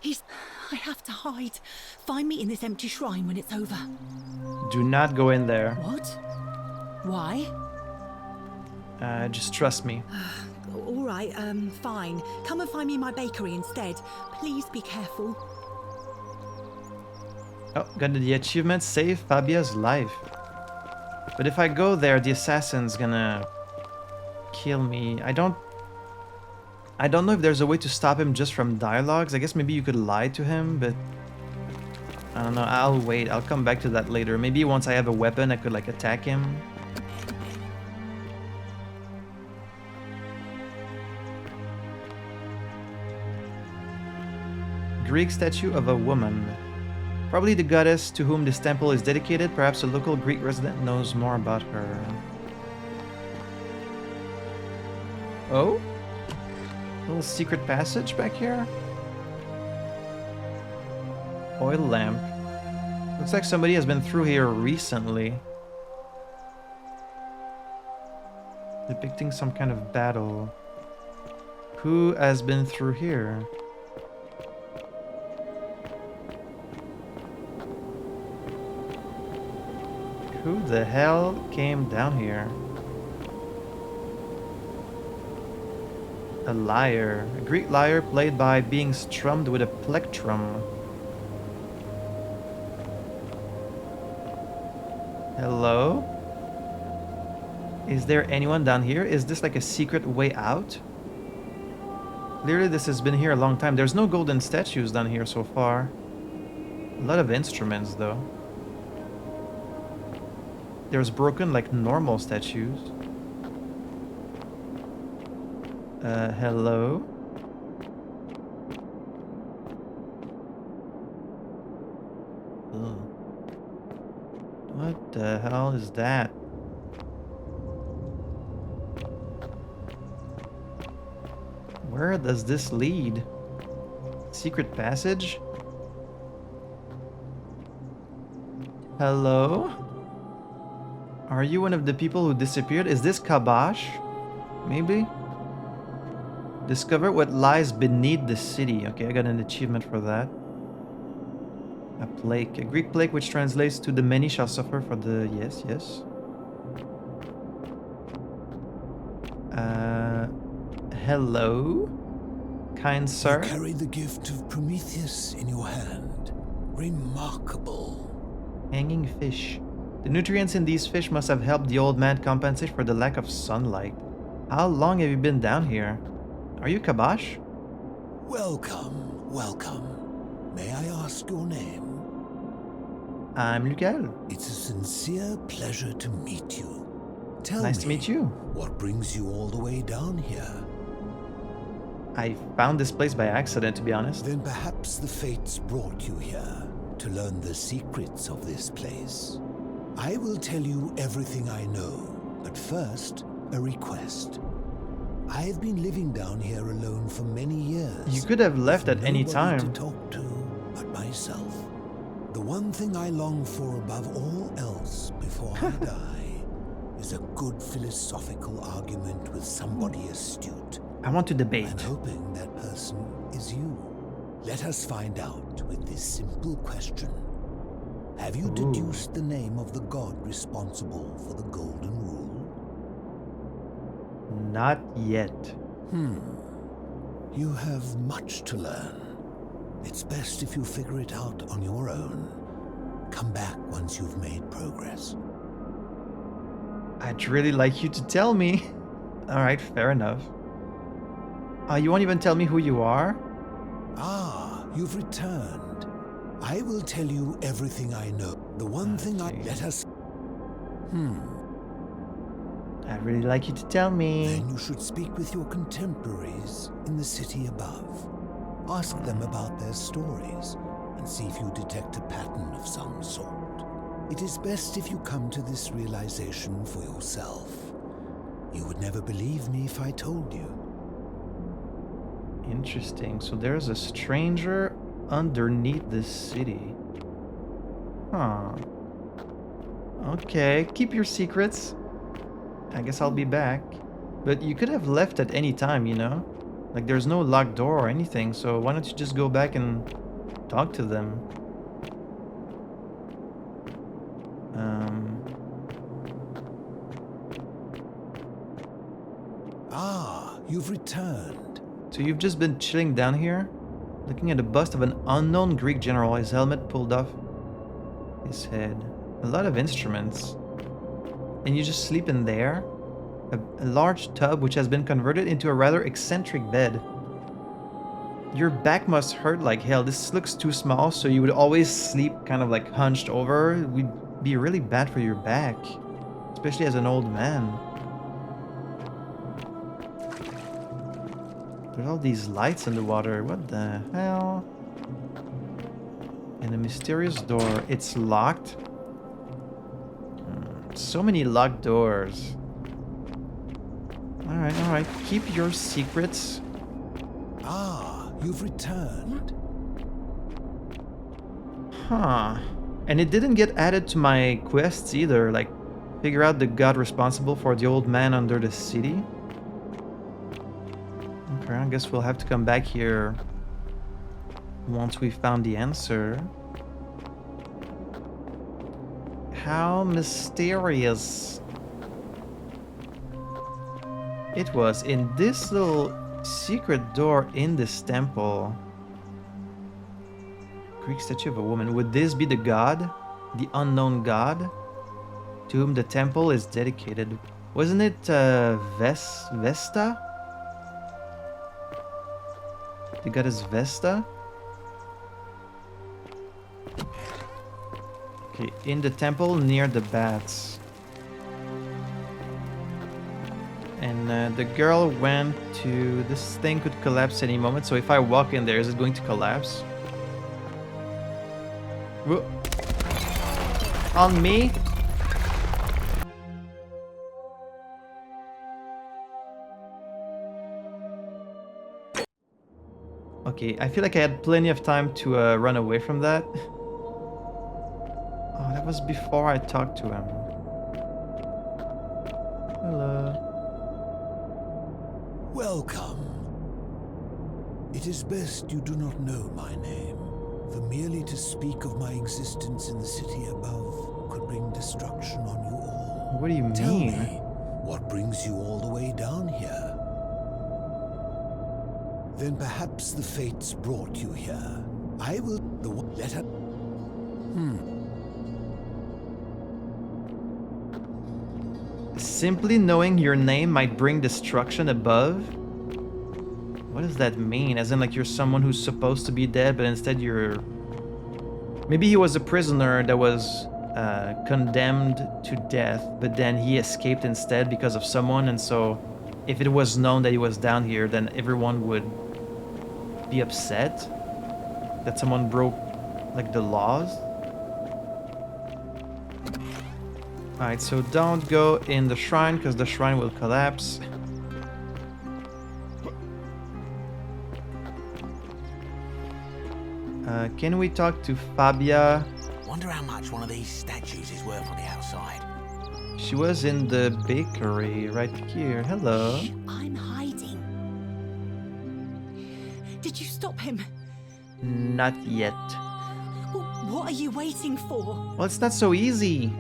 I have to hide. Find me in this empty shrine when it's over. Do not go in there. What? Why? Just trust me. All right, fine. Come and find me in my bakery instead. Please be careful. Oh, got the achievement, save Fabia's life. But if I go there, the assassin's gonna kill me. I don't know if there's a way to stop him just from dialogues. I guess maybe you could lie to him, but I don't know. I'll wait. I'll come back to that later. Maybe once I have a weapon, I could like attack him. Greek statue of a woman. Probably the goddess to whom this temple is dedicated. Perhaps a local Greek resident knows more about her. Oh? Little secret passage back here? Oil lamp. Looks like somebody has been through here recently. Depicting some kind of battle. Who has been through here? Who the hell came down here? A lyre. A Greek lyre played by being strummed with a plectrum. Hello? Is there anyone down here? Is this like a secret way out? Clearly this has been here a long time. There's no golden statues down here so far. A lot of instruments though. There's broken like normal statues. Hello? Ugh. What the hell is that? Where does this lead? Secret passage? Hello? Are you one of the people who disappeared? Is this Kabash? Maybe? Discover what lies beneath the city. Okay, I got an achievement for that. A plague. A Greek plague which translates to the many shall suffer for the... Yes, yes. Hello? Kind sir? You carry the gift of Prometheus in your hand. Remarkable. Hanging fish. The nutrients in these fish must have helped the old man compensate for the lack of sunlight. How long have you been down here? Are you Kabash? Welcome, welcome. May I ask your name? I'm Lukael. It's a sincere pleasure to meet you. Tell Nice to meet you. What brings you all the way down here? I found this place by accident, to be honest. Then perhaps the fates brought you here to learn the secrets of this place. I will tell you everything I know, but first, a request. I've been living down here alone for many years. You could have left at any time. To talk to but myself. The one thing I long for above all else before I die is a good philosophical argument with somebody astute. I want to debate. I'm hoping that person is you. Let us find out with this simple question. Have you deduced the name of the god responsible for the Golden Rule? Not yet. You have much to learn. It's best if you figure it out on your own. Come back once you've made progress. I'd really like you to tell me. Alright, fair enough. You won't even tell me who you are? Ah, you've returned. I will tell you everything I know. The one thing let us... I'd really like you to tell me. Then you should speak with your contemporaries in the city above. Ask them about their stories and see if you detect a pattern of some sort. It is best if you come to this realization for yourself. You would never believe me if I told you. Interesting. So there's a stranger underneath this city. Huh. Okay, keep your secrets. I guess I'll be back. But you could have left at any time, you know? Like, there's no locked door or anything, so why don't you just go back and talk to them? Ah, you've returned. So you've just been chilling down here? Looking at a bust of an unknown Greek general, his helmet pulled off his head. A lot of instruments. And you just sleep in there? A large tub which has been converted into a rather eccentric bed. Your back must hurt like hell. This looks too small, so you would always sleep kind of like hunched over. It would be really bad for your back, especially as an old man. There's all these lights in the water. What the hell? And a mysterious door. It's locked. So many locked doors. Alright, alright. Keep your secrets. Ah, you've returned. Huh. And it didn't get added to my quests either. Like, figure out the god responsible for the old man under the city. Okay, I guess we'll have to come back here once we found the answer. How mysterious. It was in this little secret door in this temple. Greek statue of a woman. Would this be the god? The unknown god? to whom the temple is dedicated. Wasn't it Vesta? The goddess Vesta? Okay, in the temple near the bats. And the girl went to... This thing could collapse any moment, so if I walk in there, is it going to collapse? Whoa. On me? Okay, I feel like I had plenty of time to run away from that. Oh, that was before I talked to him. Hello. Welcome. It is best you do not know my name, for merely to speak of my existence in the city above could bring destruction on you all. What do you Tell mean? me, what brings you all the way down here? Then perhaps the fates brought you here. I will... let her... Simply knowing your name might bring destruction above? What does that mean? As in, like, you're someone who's supposed to be dead, but instead you're... Maybe he was a prisoner that was condemned to death, but then he escaped instead because of someone, and so if it was known that he was down here, then everyone would be upset that someone broke, like, the laws. Alright, so don't go in the shrine, because the shrine will collapse. Can we talk to Fabia? Wonder how much one of these statues is worth on the outside. She was in the bakery right here. Hello. Shh, I'm hiding. Did you stop him? Not yet. Well, what are you waiting for? Well, it's not so easy.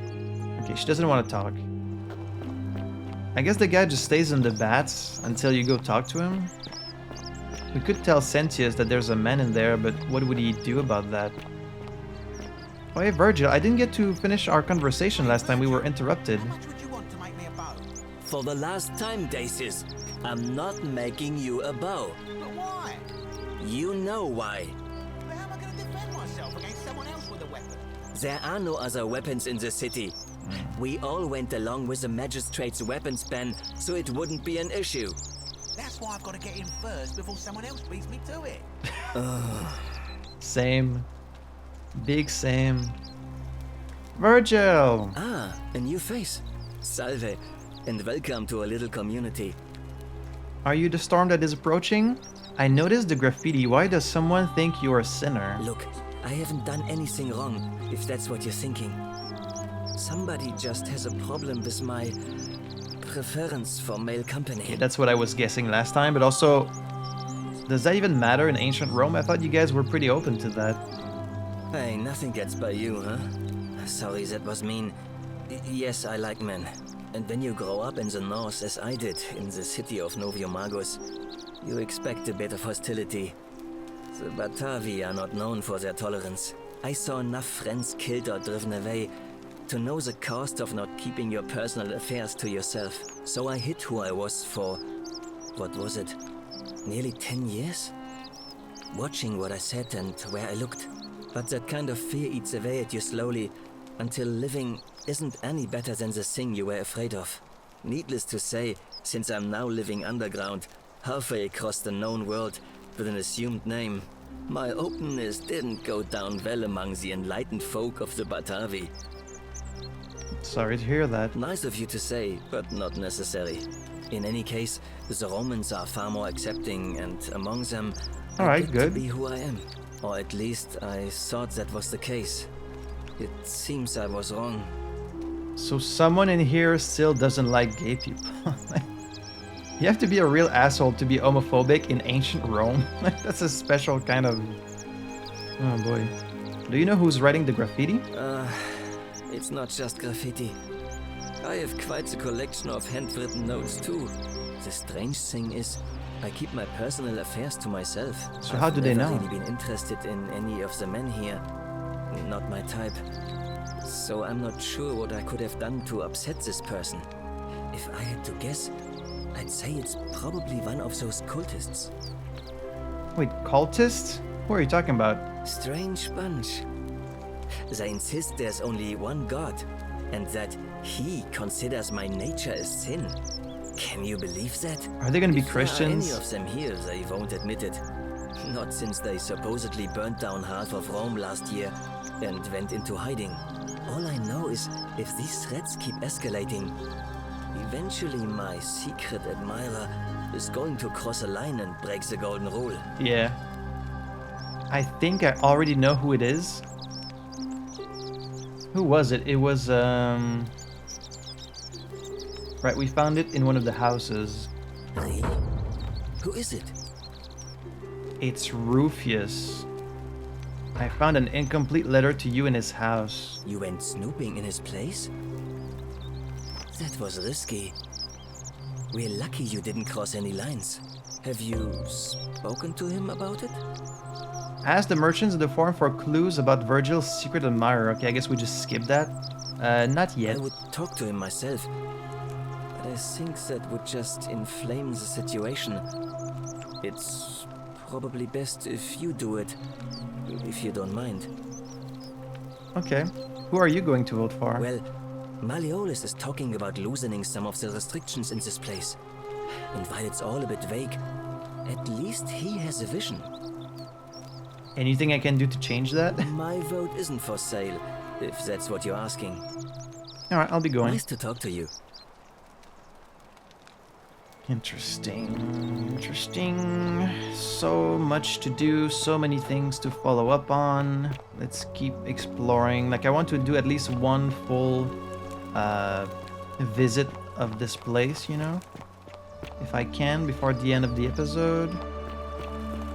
Okay, she doesn't want to talk. I guess the guy just stays in the bats until you go talk to him. We could tell Sentius that there's a man in there, but what would he do about that? Oh, hey, Virgil, I didn't get to finish our conversation last time. We were interrupted. For the last time, Dacis, I'm not making you a bow. But why? You know why. But how am I going to defend myself against someone else with a weapon? There are no other weapons in the city. We all went along with the magistrate's weapons ban, so it wouldn't be an issue. That's why I've got to get in first before someone else beats me to it. Same. Big same. Virgil! Ah, a new face. Salve, and welcome to a little community. Are you the storm that is approaching? I noticed the graffiti. Why does someone think you're a sinner? Look, I haven't done anything wrong, if that's what you're thinking. Somebody just has a problem with my preference for male company. Okay, that's what I was guessing last time, but also, does that even matter in ancient Rome? I thought you guys were pretty open to that. Hey, nothing gets by you, huh? Sorry, that was mean. Yes, I like men. And when you grow up in the north, as I did, in the city of Noviomagus, you expect a bit of hostility. The Batavi are not known for their tolerance. I saw enough friends killed or driven away to know the cost of not keeping your personal affairs to yourself. So I hid who I was for, what was it, nearly 10 years? Watching what I said and where I looked. But that kind of fear eats away at you slowly, until living isn't any better than the thing you were afraid of. Needless to say, since I'm now living underground, halfway across the known world, with an assumed name, my openness didn't go down well among the enlightened folk of the Batavi. Sorry to hear that. Nice of you to say, but not necessary. In any case, the Romans are far more accepting, and among them, I get to be who I am. Or at least I thought that was the case. It seems I was wrong. So someone in here still doesn't like gay people. You have to be a real asshole to be homophobic in ancient Rome. That's a special kind of... Oh boy. Do you know who's writing the graffiti? It's not just graffiti. I have quite a collection of handwritten notes too. The strange thing is, I keep my personal affairs to myself. So how do they know? I've never really been interested in any of the men here. Not my type. so I'm not sure what I could have done to upset this person. If I had to guess, I'd say it's probably one of those cultists. Wait, cultists? Who are you talking about? Strange bunch. They insist there's only one God, and that he considers my nature a sin. Can you believe that? Are they gonna be If Christians? there are any of them here, they won't admit it. Not since they supposedly burnt down half of Rome last year and went into hiding. All I know is if these threats keep escalating, eventually my secret admirer is going to cross a line and break the golden rule. Yeah. I think I already know who it is. Who was it? It was, right, we found it in one of the houses. Really? Who is it? It's Rufius. I found an incomplete letter to you in his house. You went snooping in his place? That was risky. We're lucky you didn't cross any lines. Have you spoken to him about it? Ask the merchants in the forum for clues about Virgil's secret admirer. Okay, I guess we just skipped that. Not yet. I would talk to him myself, but I think that would just inflame the situation. It's probably best if you do it, if you don't mind. Okay. Who are you going to vote for? Well, Malleolus is talking about loosening some of the restrictions in this place. And while it's all a bit vague, at least he has a vision. Anything I can do to change that? My vote isn't for sale, if that's what you're asking. Alright, I'll be going. Nice to talk to you. Interesting. Interesting. So much to do, so many things to follow up on. Let's keep exploring. Like, I want to do at least one full visit of this place, you know? If I can, before the end of the episode.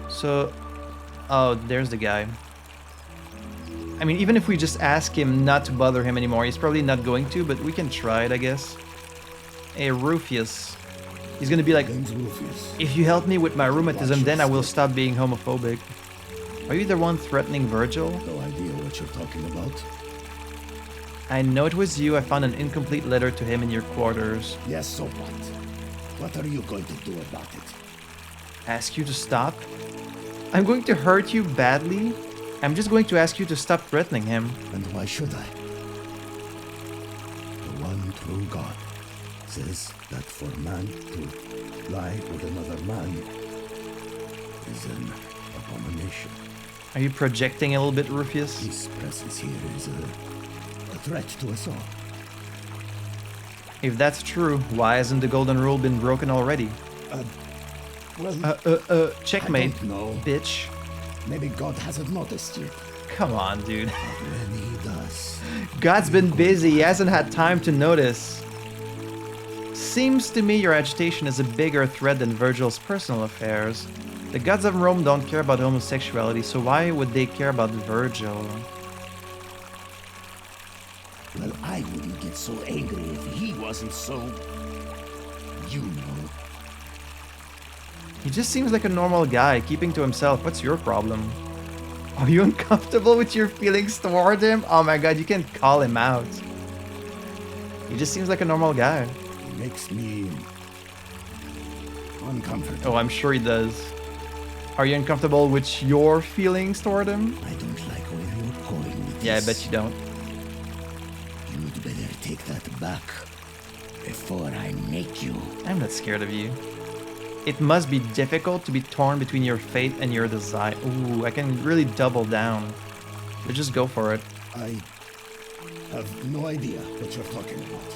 So, oh, there's the guy. I mean, even if we just ask him not to bother him anymore, he's probably not going to, but we can try it, I guess. Hey, Rufius. He's gonna be like, if you help me with my rheumatism, then I will stop being homophobic. Are you the one threatening Virgil? No idea what you're talking about. I know it was you. I found an incomplete letter to him in your quarters. Yes, so what? What are you going to do about it? Ask you to stop? I'm going to hurt you badly? I'm just going to ask you to stop threatening him. And why should I? The one true God says that for man to lie with another man is an abomination. Are you projecting a little bit, Rufius? His presence here is a threat to us all. If that's true, why hasn't the golden rule been broken already? Checkmate, I don't know. Bitch. Maybe God hasn't noticed yet. Come on, dude. When he does. God's been busy. He hasn't had time to notice. Seems to me your agitation is a bigger threat than Virgil's personal affairs. The gods of Rome don't care about homosexuality, so why would they care about Virgil? Well, I wouldn't get so angry if he wasn't so... you know. He just seems like a normal guy, keeping to himself. What's your problem? Are you uncomfortable with your feelings toward him? Oh my god, you can call him out. He just seems like a normal guy. He makes me... uncomfortable. Oh, I'm sure he does. Are you uncomfortable with your feelings toward him? I don't like where you're going with Yeah, I this. bet you don't. You'd better take that back before I make you. I'm not scared of you. It must be difficult to be torn between your fate and your desire. Ooh, I can really double down. So just go for it. I have no idea what you're talking about.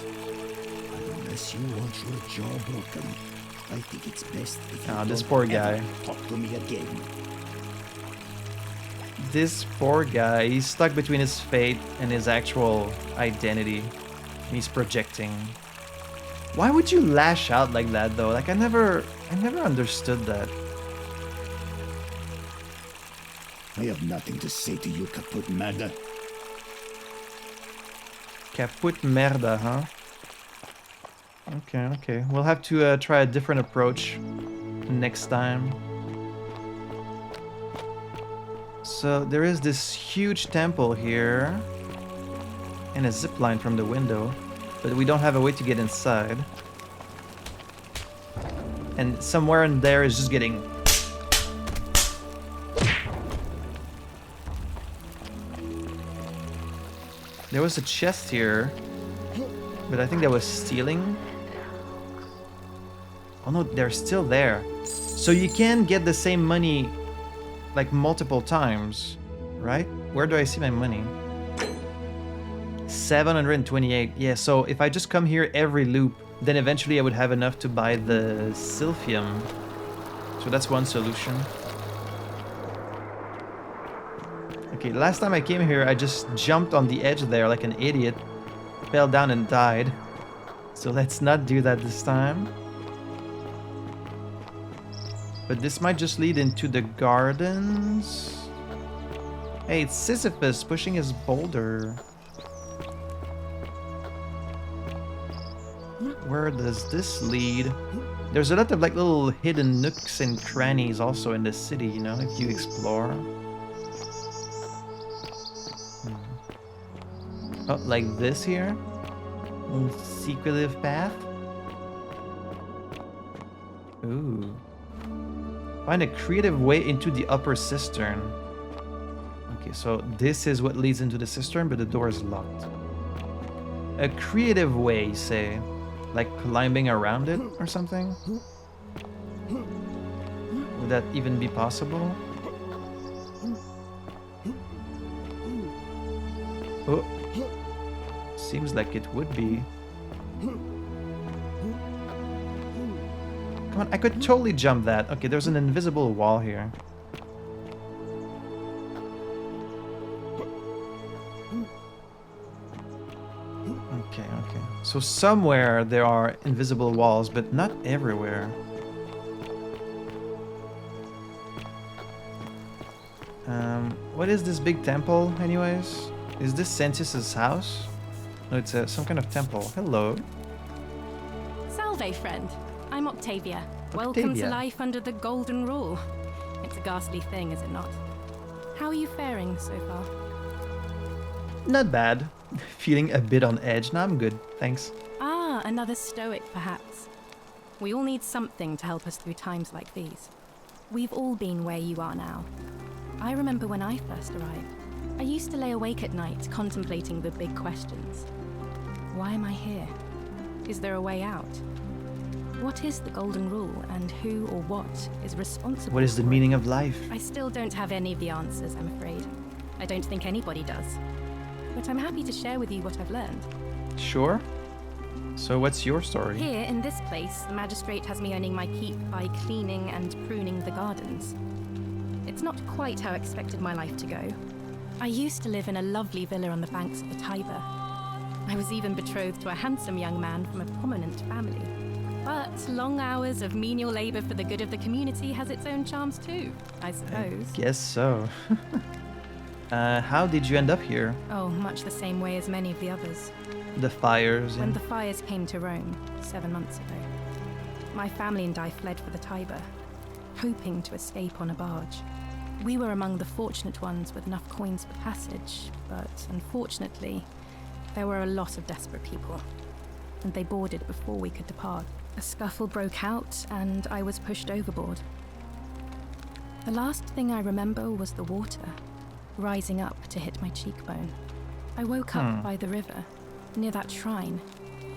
And unless you want your jaw broken, I think it's best if you this don't poor ever guy. talk to me again. This poor guy, he's stuck between his fate and his actual identity. And he's projecting. Why would you lash out like that though? Like I never understood that. I have nothing to say to you, Caput Merda. Caput merda, huh? Okay. We'll have to try a different approach next time. So there is this huge temple here. And a zip line from the window. But we don't have a way to get inside. And somewhere in there is just getting... There was a chest here. But I think that was stealing. Oh no, they're still there. So you can get the same money like multiple times, right? Where do I see my money? 728. Yeah, so if I just come here every loop, then eventually I would have enough to buy the Silphium. So that's one solution. Okay, last time I came here, I just jumped on the edge there like an idiot. Fell down and died. So let's not do that this time. But this might just lead into the gardens. Hey, it's Sisyphus pushing his boulder. Where does this lead? There's a lot of like little hidden nooks and crannies also in the city, you know, if you explore. Oh, like this here? Secretive path? Ooh. Find a creative way into the upper cistern. Okay, so this is what leads into the cistern, but the door is locked. A creative way, say. Like climbing around it or something? Would that even be possible? Oh. Seems like it would be. Come on, I could totally jump that. Okay, there's an invisible wall here. Okay, okay. So somewhere there are invisible walls, but not everywhere. What is this big temple, anyways? Is this Sentis's house? No, it's some kind of temple. Hello. Salve, friend. I'm Octavia. Welcome to life under the Golden Rule. It's a ghastly thing, is it not? How are you faring so far? Not bad. Feeling a bit on edge. No, I'm good. Thanks. Ah, another stoic, perhaps. We all need something to help us through times like these. We've all been where you are now. I remember when I first arrived. I used to lay awake at night contemplating the big questions. Why am I here? Is there a way out? What is the Golden Rule, and who or what is responsible? What is the meaning of life? I still don't have any of the answers, I'm afraid. I don't think anybody does. But I'm happy to share with you what I've learned. Sure. So what's your story? Here, in this place, the magistrate has me earning my keep by cleaning and pruning the gardens. It's not quite how I expected my life to go. I used to live in a lovely villa on the banks of the Tiber. I was even betrothed to a handsome young man from a prominent family. But long hours of menial labor for the good of the community has its own charms too, I suppose. I guess so. How did you end up here? Oh, much the same way as many of the others. The fires. When the fires came to Rome 7 months ago, my family and I fled for the Tiber, hoping to escape on a barge. We were among the fortunate ones with enough coins for passage, but unfortunately, there were a lot of desperate people, and they boarded before we could depart. A scuffle broke out, and I was pushed overboard. The last thing I remember was the water, rising up to hit my cheekbone. I woke up by the river, near that shrine,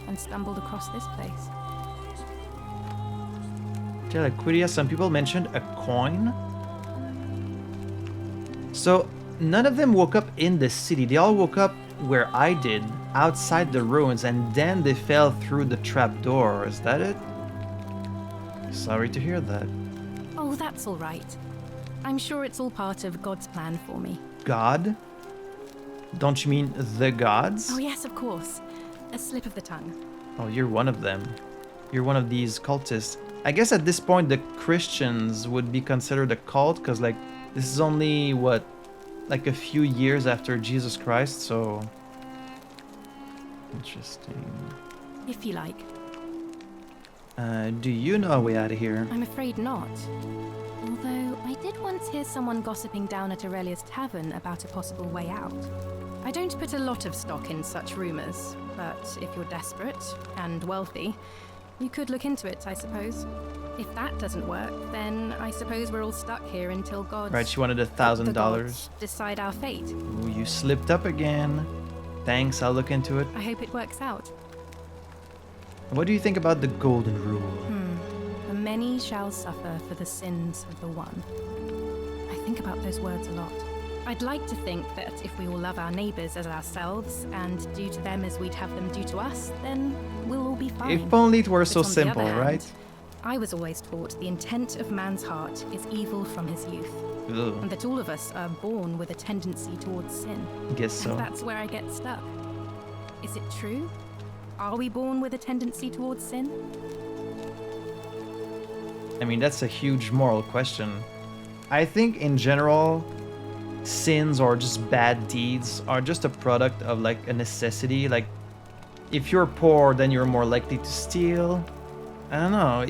and stumbled across this place. Telequidia, some people mentioned a coin. So, none of them woke up in the city. They all woke up where I did, outside the ruins, and then they fell through the trapdoor. Is that it? Sorry to hear that. Oh, that's all right. I'm sure it's all part of God's plan for me. God? Don't you mean the gods? Oh, yes, of course. A slip of the tongue. Oh, you're one of them. You're one of these cultists. I guess at this point the Christians would be considered a cult, because like this is only what, like a few years after Jesus Christ, so interesting. If you like. Do you know a way out of here? I'm afraid not. Although I did once hear someone gossiping down at Aurelia's tavern about a possible way out. I don't put a lot of stock in such rumors, but if you're desperate and wealthy, you could look into it, I suppose. If that doesn't work, then I suppose we're all stuck here until God. Right, she wanted $1,000. Decide our fate. Ooh, you slipped up again. Thanks, I'll look into it. I hope it works out. What do you think about the golden rule? The many shall suffer for the sins of the one. I think about those words a lot. I'd like to think that if we all love our neighbours as ourselves and do to them as we'd have them do to us, then we'll all be fine. If only it were But so on the simple, other hand, right? I was always taught the intent of man's heart is evil from his youth. Ugh. And that all of us are born with a tendency towards sin. Guess so. And that's where I get stuck. Is it true? Are we born with a tendency towards sin? I mean, that's a huge moral question. I think in general, sins or just bad deeds are just a product of like a necessity. Like, if you're poor, then you're more likely to steal. I don't know.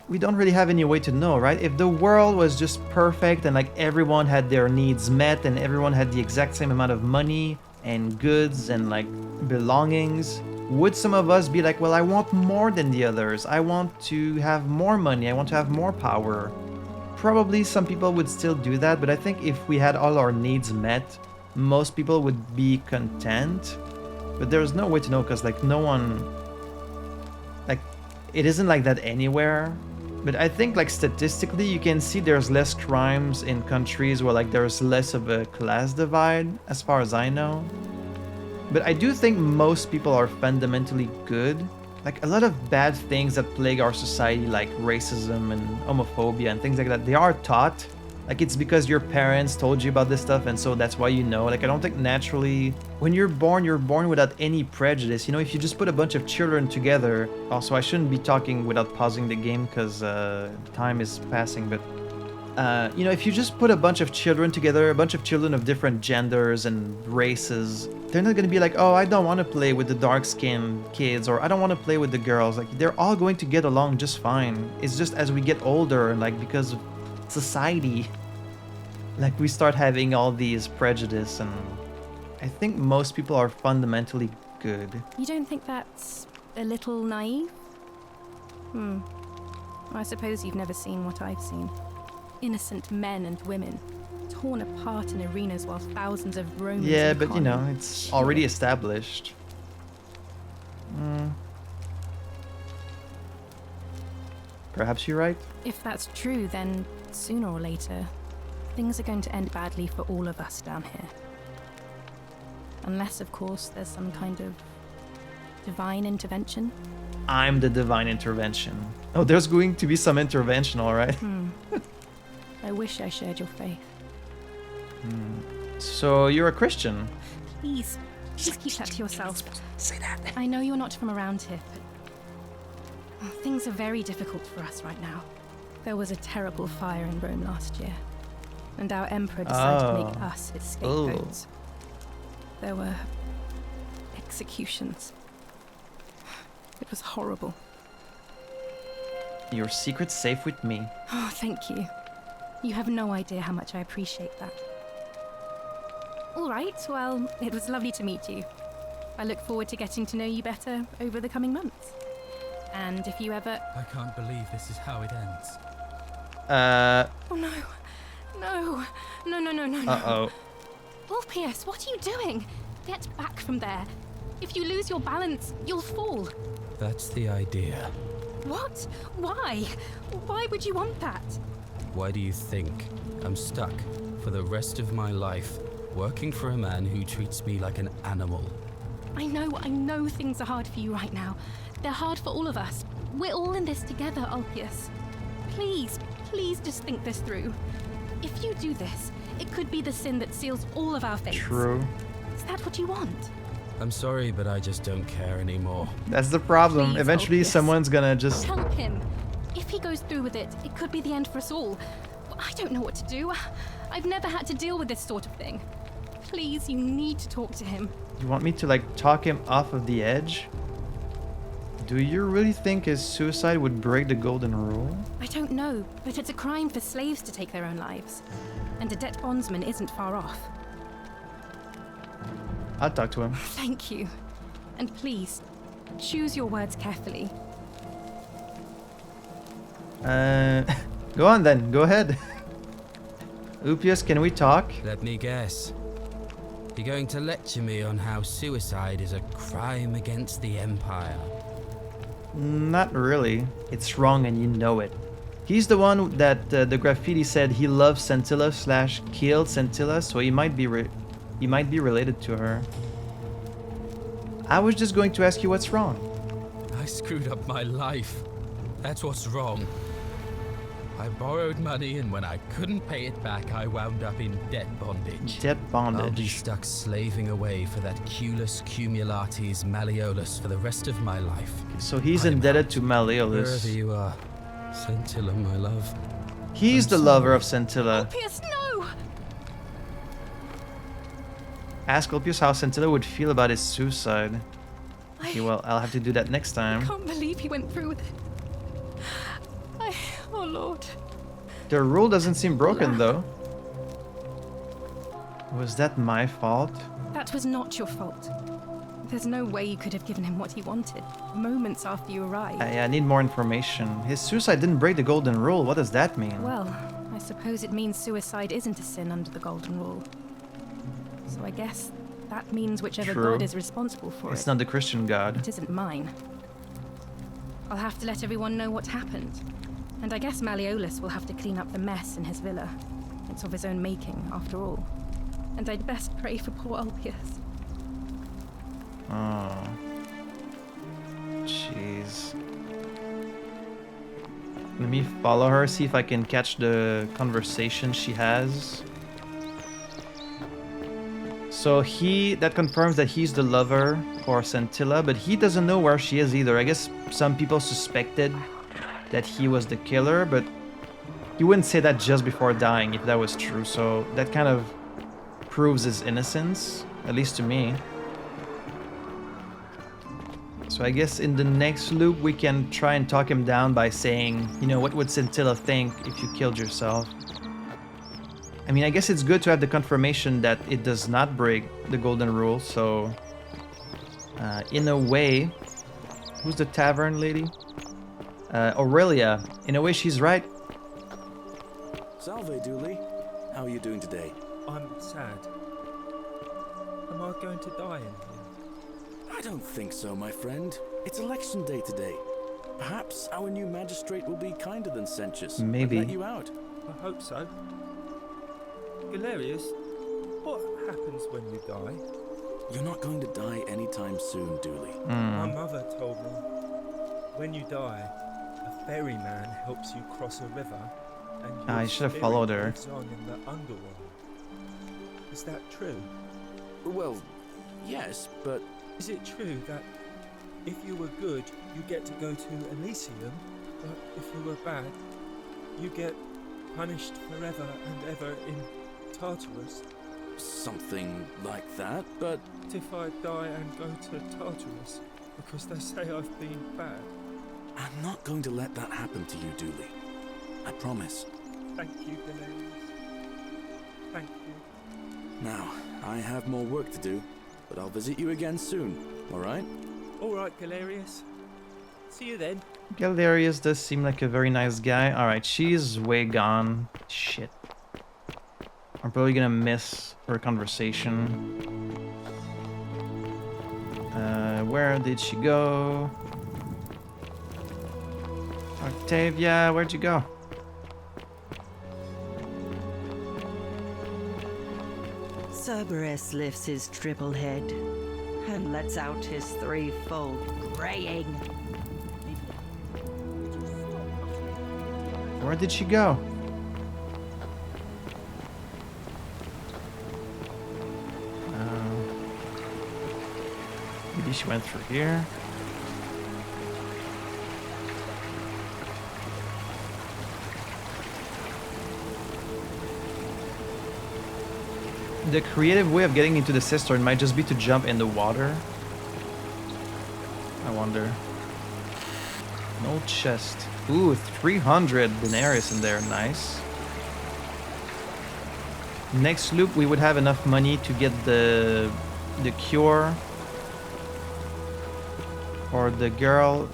We don't really have any way to know, right? If the world was just perfect and like everyone had their needs met and everyone had the exact same amount of money and goods and like belongings, would some of us be like, well, I want more than the others. I want to have more money. I want to have more power. Probably some people would still do that, but I think if we had all our needs met, most people would be content. But there's no way to know because like no one, like it isn't like that anywhere. But I think like statistically you can see there's less crimes in countries where like there's less of a class divide as far as I know. But I do think most people are fundamentally good. Like a lot of bad things that plague our society like racism and homophobia and things like that, they are taught. Like it's because your parents told you about this stuff and so that's why you know. Like I don't think naturally when you're born without any prejudice. You know, if you just put a bunch of children together. Also, I shouldn't be talking without pausing the game because time is passing. But you know, if you just put a bunch of children together, a bunch of children of different genders and races, they're not going to be like, oh, I don't want to play with the dark-skinned kids or I don't want to play with the girls. Like they're all going to get along just fine. It's just as we get older and like because of society, like we start having all these prejudice, and I think most people are fundamentally good. You don't think that's a little naive? I suppose you've never seen what I've seen. Innocent men and women torn apart in arenas while thousands of Romans. Yeah, but you know, it's already established. Perhaps you're right. If that's true, then sooner or later, things are going to end badly for all of us down here. Unless, of course, there's some kind of divine intervention. I'm the divine intervention. Oh, there's going to be some intervention, all right. I wish I shared your faith. So you're a Christian? Please keep that to yourself. Say that. I know you're not from around here, but things are very difficult for us right now. There was a terrible fire in Rome last year, and our emperor decided to make us his scapegoats. There were executions. It was horrible. Your secret's safe with me. Oh, thank you. You have no idea how much I appreciate that. All right, well, it was lovely to meet you. I look forward to getting to know you better over the coming months. And if you ever... I can't believe this is how it ends. Oh, no. No. No, no, no, no, no. Uh-oh. Orpheus, what are you doing? Get back from there. If you lose your balance, you'll fall. That's the idea. What? Why? Why would you want that? Why do you think I'm stuck for the rest of my life working for a man who treats me like an animal? I know things are hard for you right now. They're hard for all of us. We're all in this together, Ulpius. Please just think this through. If you do this, it could be the sin that seals all of our fates. True. Is that what you want? I'm sorry, but I just don't care anymore. That's the problem. Please, Eventually Ulpius. someone's gonna just... Help him. If he goes through with it, it could be the end for us all. I don't know what to do. I've never had to deal with this sort of thing. Please, you need to talk to him. You want me to like talk him off of the edge? Do you really think his suicide would break the golden rule? I don't know, but it's a crime for slaves to take their own lives. And a debt bondsman isn't far off. I'll talk to him. Thank you. And please, choose your words carefully. Go on then. Go ahead. Upius, can we talk? Let me guess. You're going to lecture me on how suicide is a crime against the Empire. Not really. It's wrong and you know it. He's the one that the graffiti said he loves Scintilla / killed Scintilla, so he might be related to her. I was just going to ask you what's wrong. I screwed up my life. That's what's wrong. I borrowed money, and when I couldn't pay it back, I wound up in debt bondage. Debt bondage. I'll be stuck slaving away for that Culus Cumulatis Malleolus for the rest of my life. So he's indebted to Malleolus. Wherever you are, Scintilla, my love. He's the lover of Scintilla. Ulpius, no! Ask Ulpius how Scintilla would feel about his suicide. Okay, well, I'll have to do that next I time. can't believe he went through with it. Oh, Lord. The rule doesn't seem broken, though. Was that my fault? That was not your fault. There's no way you could have given him what he wanted, moments after you arrived. I need more information. His suicide didn't break the golden rule. What does that mean? Well, I suppose it means suicide isn't a sin under the golden rule. So I guess that means whichever True. god is responsible for it. It's not the Christian god. It isn't mine. I'll have to let everyone know what happened. And I guess Malleolus will have to clean up the mess in his villa. It's of his own making, after all. And I'd best pray for poor Ulpius. Oh. Jeez. Let me follow her, see if I can catch the conversation she has. So that confirms that he's the lover for Scintilla, but he doesn't know where she is either. I guess some people suspected that he was the killer, but he wouldn't say that just before dying if that was true. So that kind of proves his innocence, at least to me. So I guess in the next loop we can try and talk him down by saying, you know, what would Scintilla think if you killed yourself? I mean, I guess it's good to have the confirmation that it does not break the golden rule, so in a way, who's the tavern lady? Aurelia. In a way, she's right. Salve, Dooley. How are you doing today? I'm sad. Am I going to die in here? I don't think so, my friend. It's election day today. Perhaps our new magistrate will be kinder than Sentius. Maybe. And let you out. I hope so. Galerius, what happens when you die? You're not going to die anytime soon, Dooley. My mother told me, when you die, a ferryman helps you cross a river, and I should have followed her. lives on in the underworld. Is that true? Well, yes, but... Is it true that if you were good, you get to go to Elysium, but if you were bad, you get punished forever and ever in Tartarus? Something like that, but... If I die and go to Tartarus, because they say I've been bad. I'm not going to let that happen to you, Dooley. I promise. Thank you, Galerius. Thank you. Now, I have more work to do, but I'll visit you again soon, alright? Alright, Galerius. See you then. Galerius does seem like a very nice guy. Alright, she's way gone. Shit. I'm probably gonna miss her conversation. Where did she go? Octavia, where'd you go? Cerberus lifts his triple head and lets out his threefold braying. Where did she go? Maybe she went through here. The creative way of getting into the cistern might just be to jump in the water. I wonder. No chest. Ooh, 300 denarius in there. Nice. Next loop, we would have enough money to get the the cure for the girl,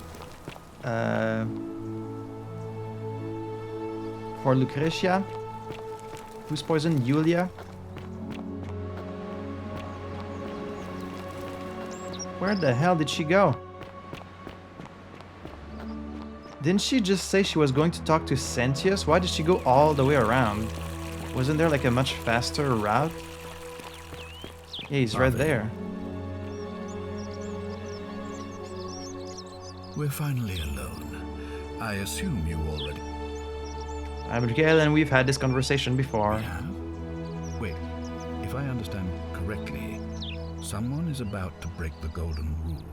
for Lucretia, who's poisoned Yulia. Where the hell did she go? Didn't she just say she was going to talk to Sentius? Why did she go all the way around? Wasn't there like a much faster route? Yeah, he's right there. We're finally alone. I assume you already... I'm Lukael, and we've had this conversation before. Yeah? Wait, if I understand correctly, someone is about to break the Golden Rule,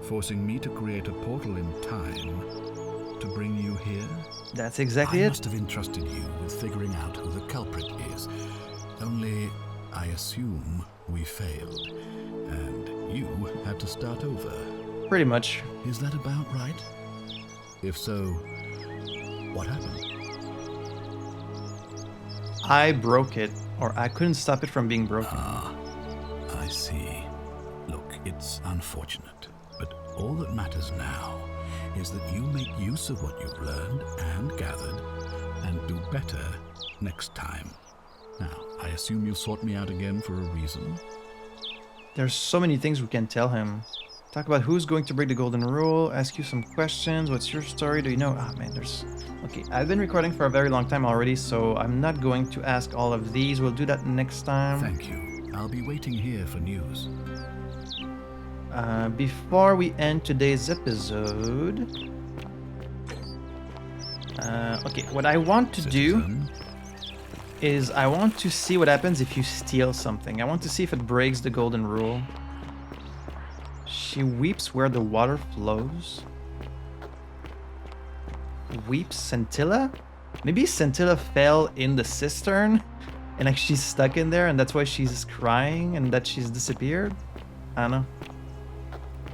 forcing me to create a portal in time to bring you here? That's exactly it. I must have entrusted you with figuring out who the culprit is. Only, I assume we failed, and you had to start over. Pretty much. Is that about right? If so, what happened? I broke it, or I couldn't stop it from being broken. Ah, I see. Look, it's unfortunate, but all that matters now is that you make use of what you've learned and gathered, and do better next time. Now, I assume you sought me out again for a reason? There's so many things we can tell him. Talk about who's going to break the Golden Rule, ask you some questions, what's your story, do you know? Ah, man, there's... Okay, I've been recording for a very long time already, so I'm not going to ask all of these. We'll do that next time. Thank you. I'll be waiting here for news. Before we end today's episode... okay, what I want to do is I want to see what happens if you steal something. I want to see if it breaks the Golden Rule. She weeps where the water flows. Weeps Scintilla? Maybe Scintilla fell in the cistern and like she's stuck in there and that's why she's crying and that she's disappeared? I don't know.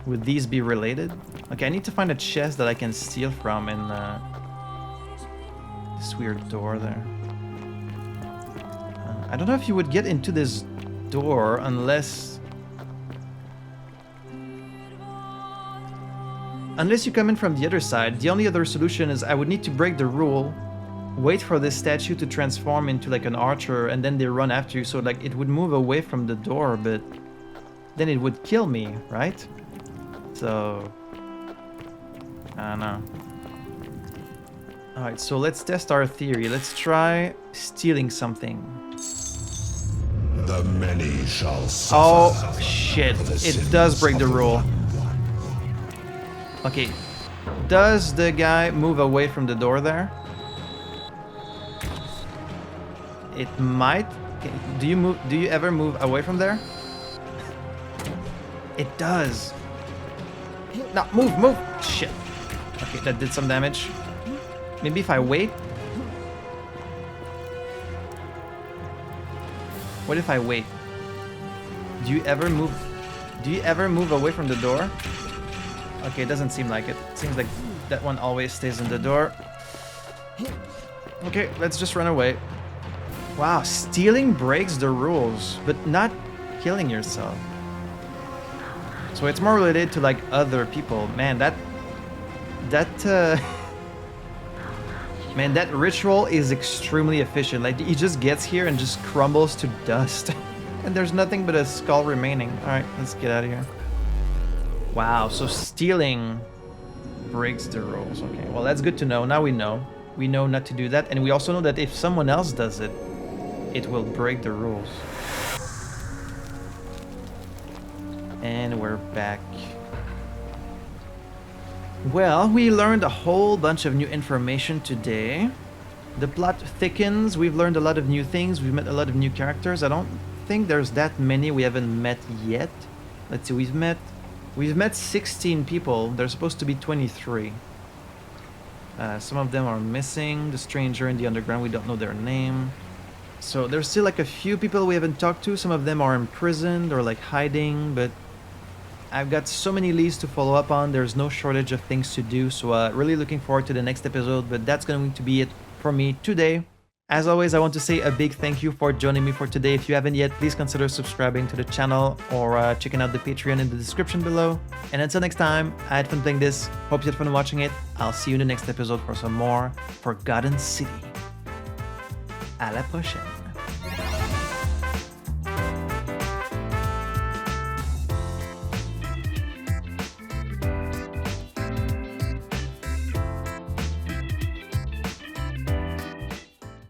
Would these be related? Okay, I need to find a chest that I can steal from in this weird door there. I don't know if you would get into this door unless you come in from the other side. The only other solution is I would need to break the rule, wait for this statue to transform into like an archer, and then they run after you. So like it would move away from the door, but then it would kill me, right? So I don't know. Alright, so let's test our theory. Let's try stealing something. The many shall suffer. Oh shit, it does break the rule. Okay, does the guy move away from the door there? It might. Okay, do you ever move away from there? It does. No, move. Shit. Okay, that did some damage. Maybe if I wait. What if I wait? Do you ever move away from the door? Okay, it doesn't seem like it. It seems like that one always stays in the door. Okay, let's just run away. Wow, stealing breaks the rules, but not killing yourself. So it's more related to like other people. Man, that man, that ritual is extremely efficient. Like he just gets here and just crumbles to dust. And there's nothing but a skull remaining. Alright, let's get out of here. Wow, so stealing breaks the rules. Okay, well that's good to know. Now we know. We know not to do that. And we also know that if someone else does it, it will break the rules. And we're back. Well, we learned a whole bunch of new information today. The plot thickens. We've learned a lot of new things. We've met a lot of new characters. I don't think there's that many we haven't met yet. Let's see, we've met 16 people. There's supposed to be 23. Some of them are missing. The stranger in the underground, we don't know their name. So there's still like a few people we haven't talked to. Some of them are imprisoned or like hiding, but I've got so many leads to follow up on. There's no shortage of things to do. So really looking forward to the next episode, but that's going to be it for me today. As always, I want to say a big thank you for joining me for today. If you haven't yet, please consider subscribing to the channel or checking out the Patreon in the description below. And until next time, I had fun playing this. Hope you had fun watching it. I'll see you in the next episode for some more Forgotten City. À la prochaine.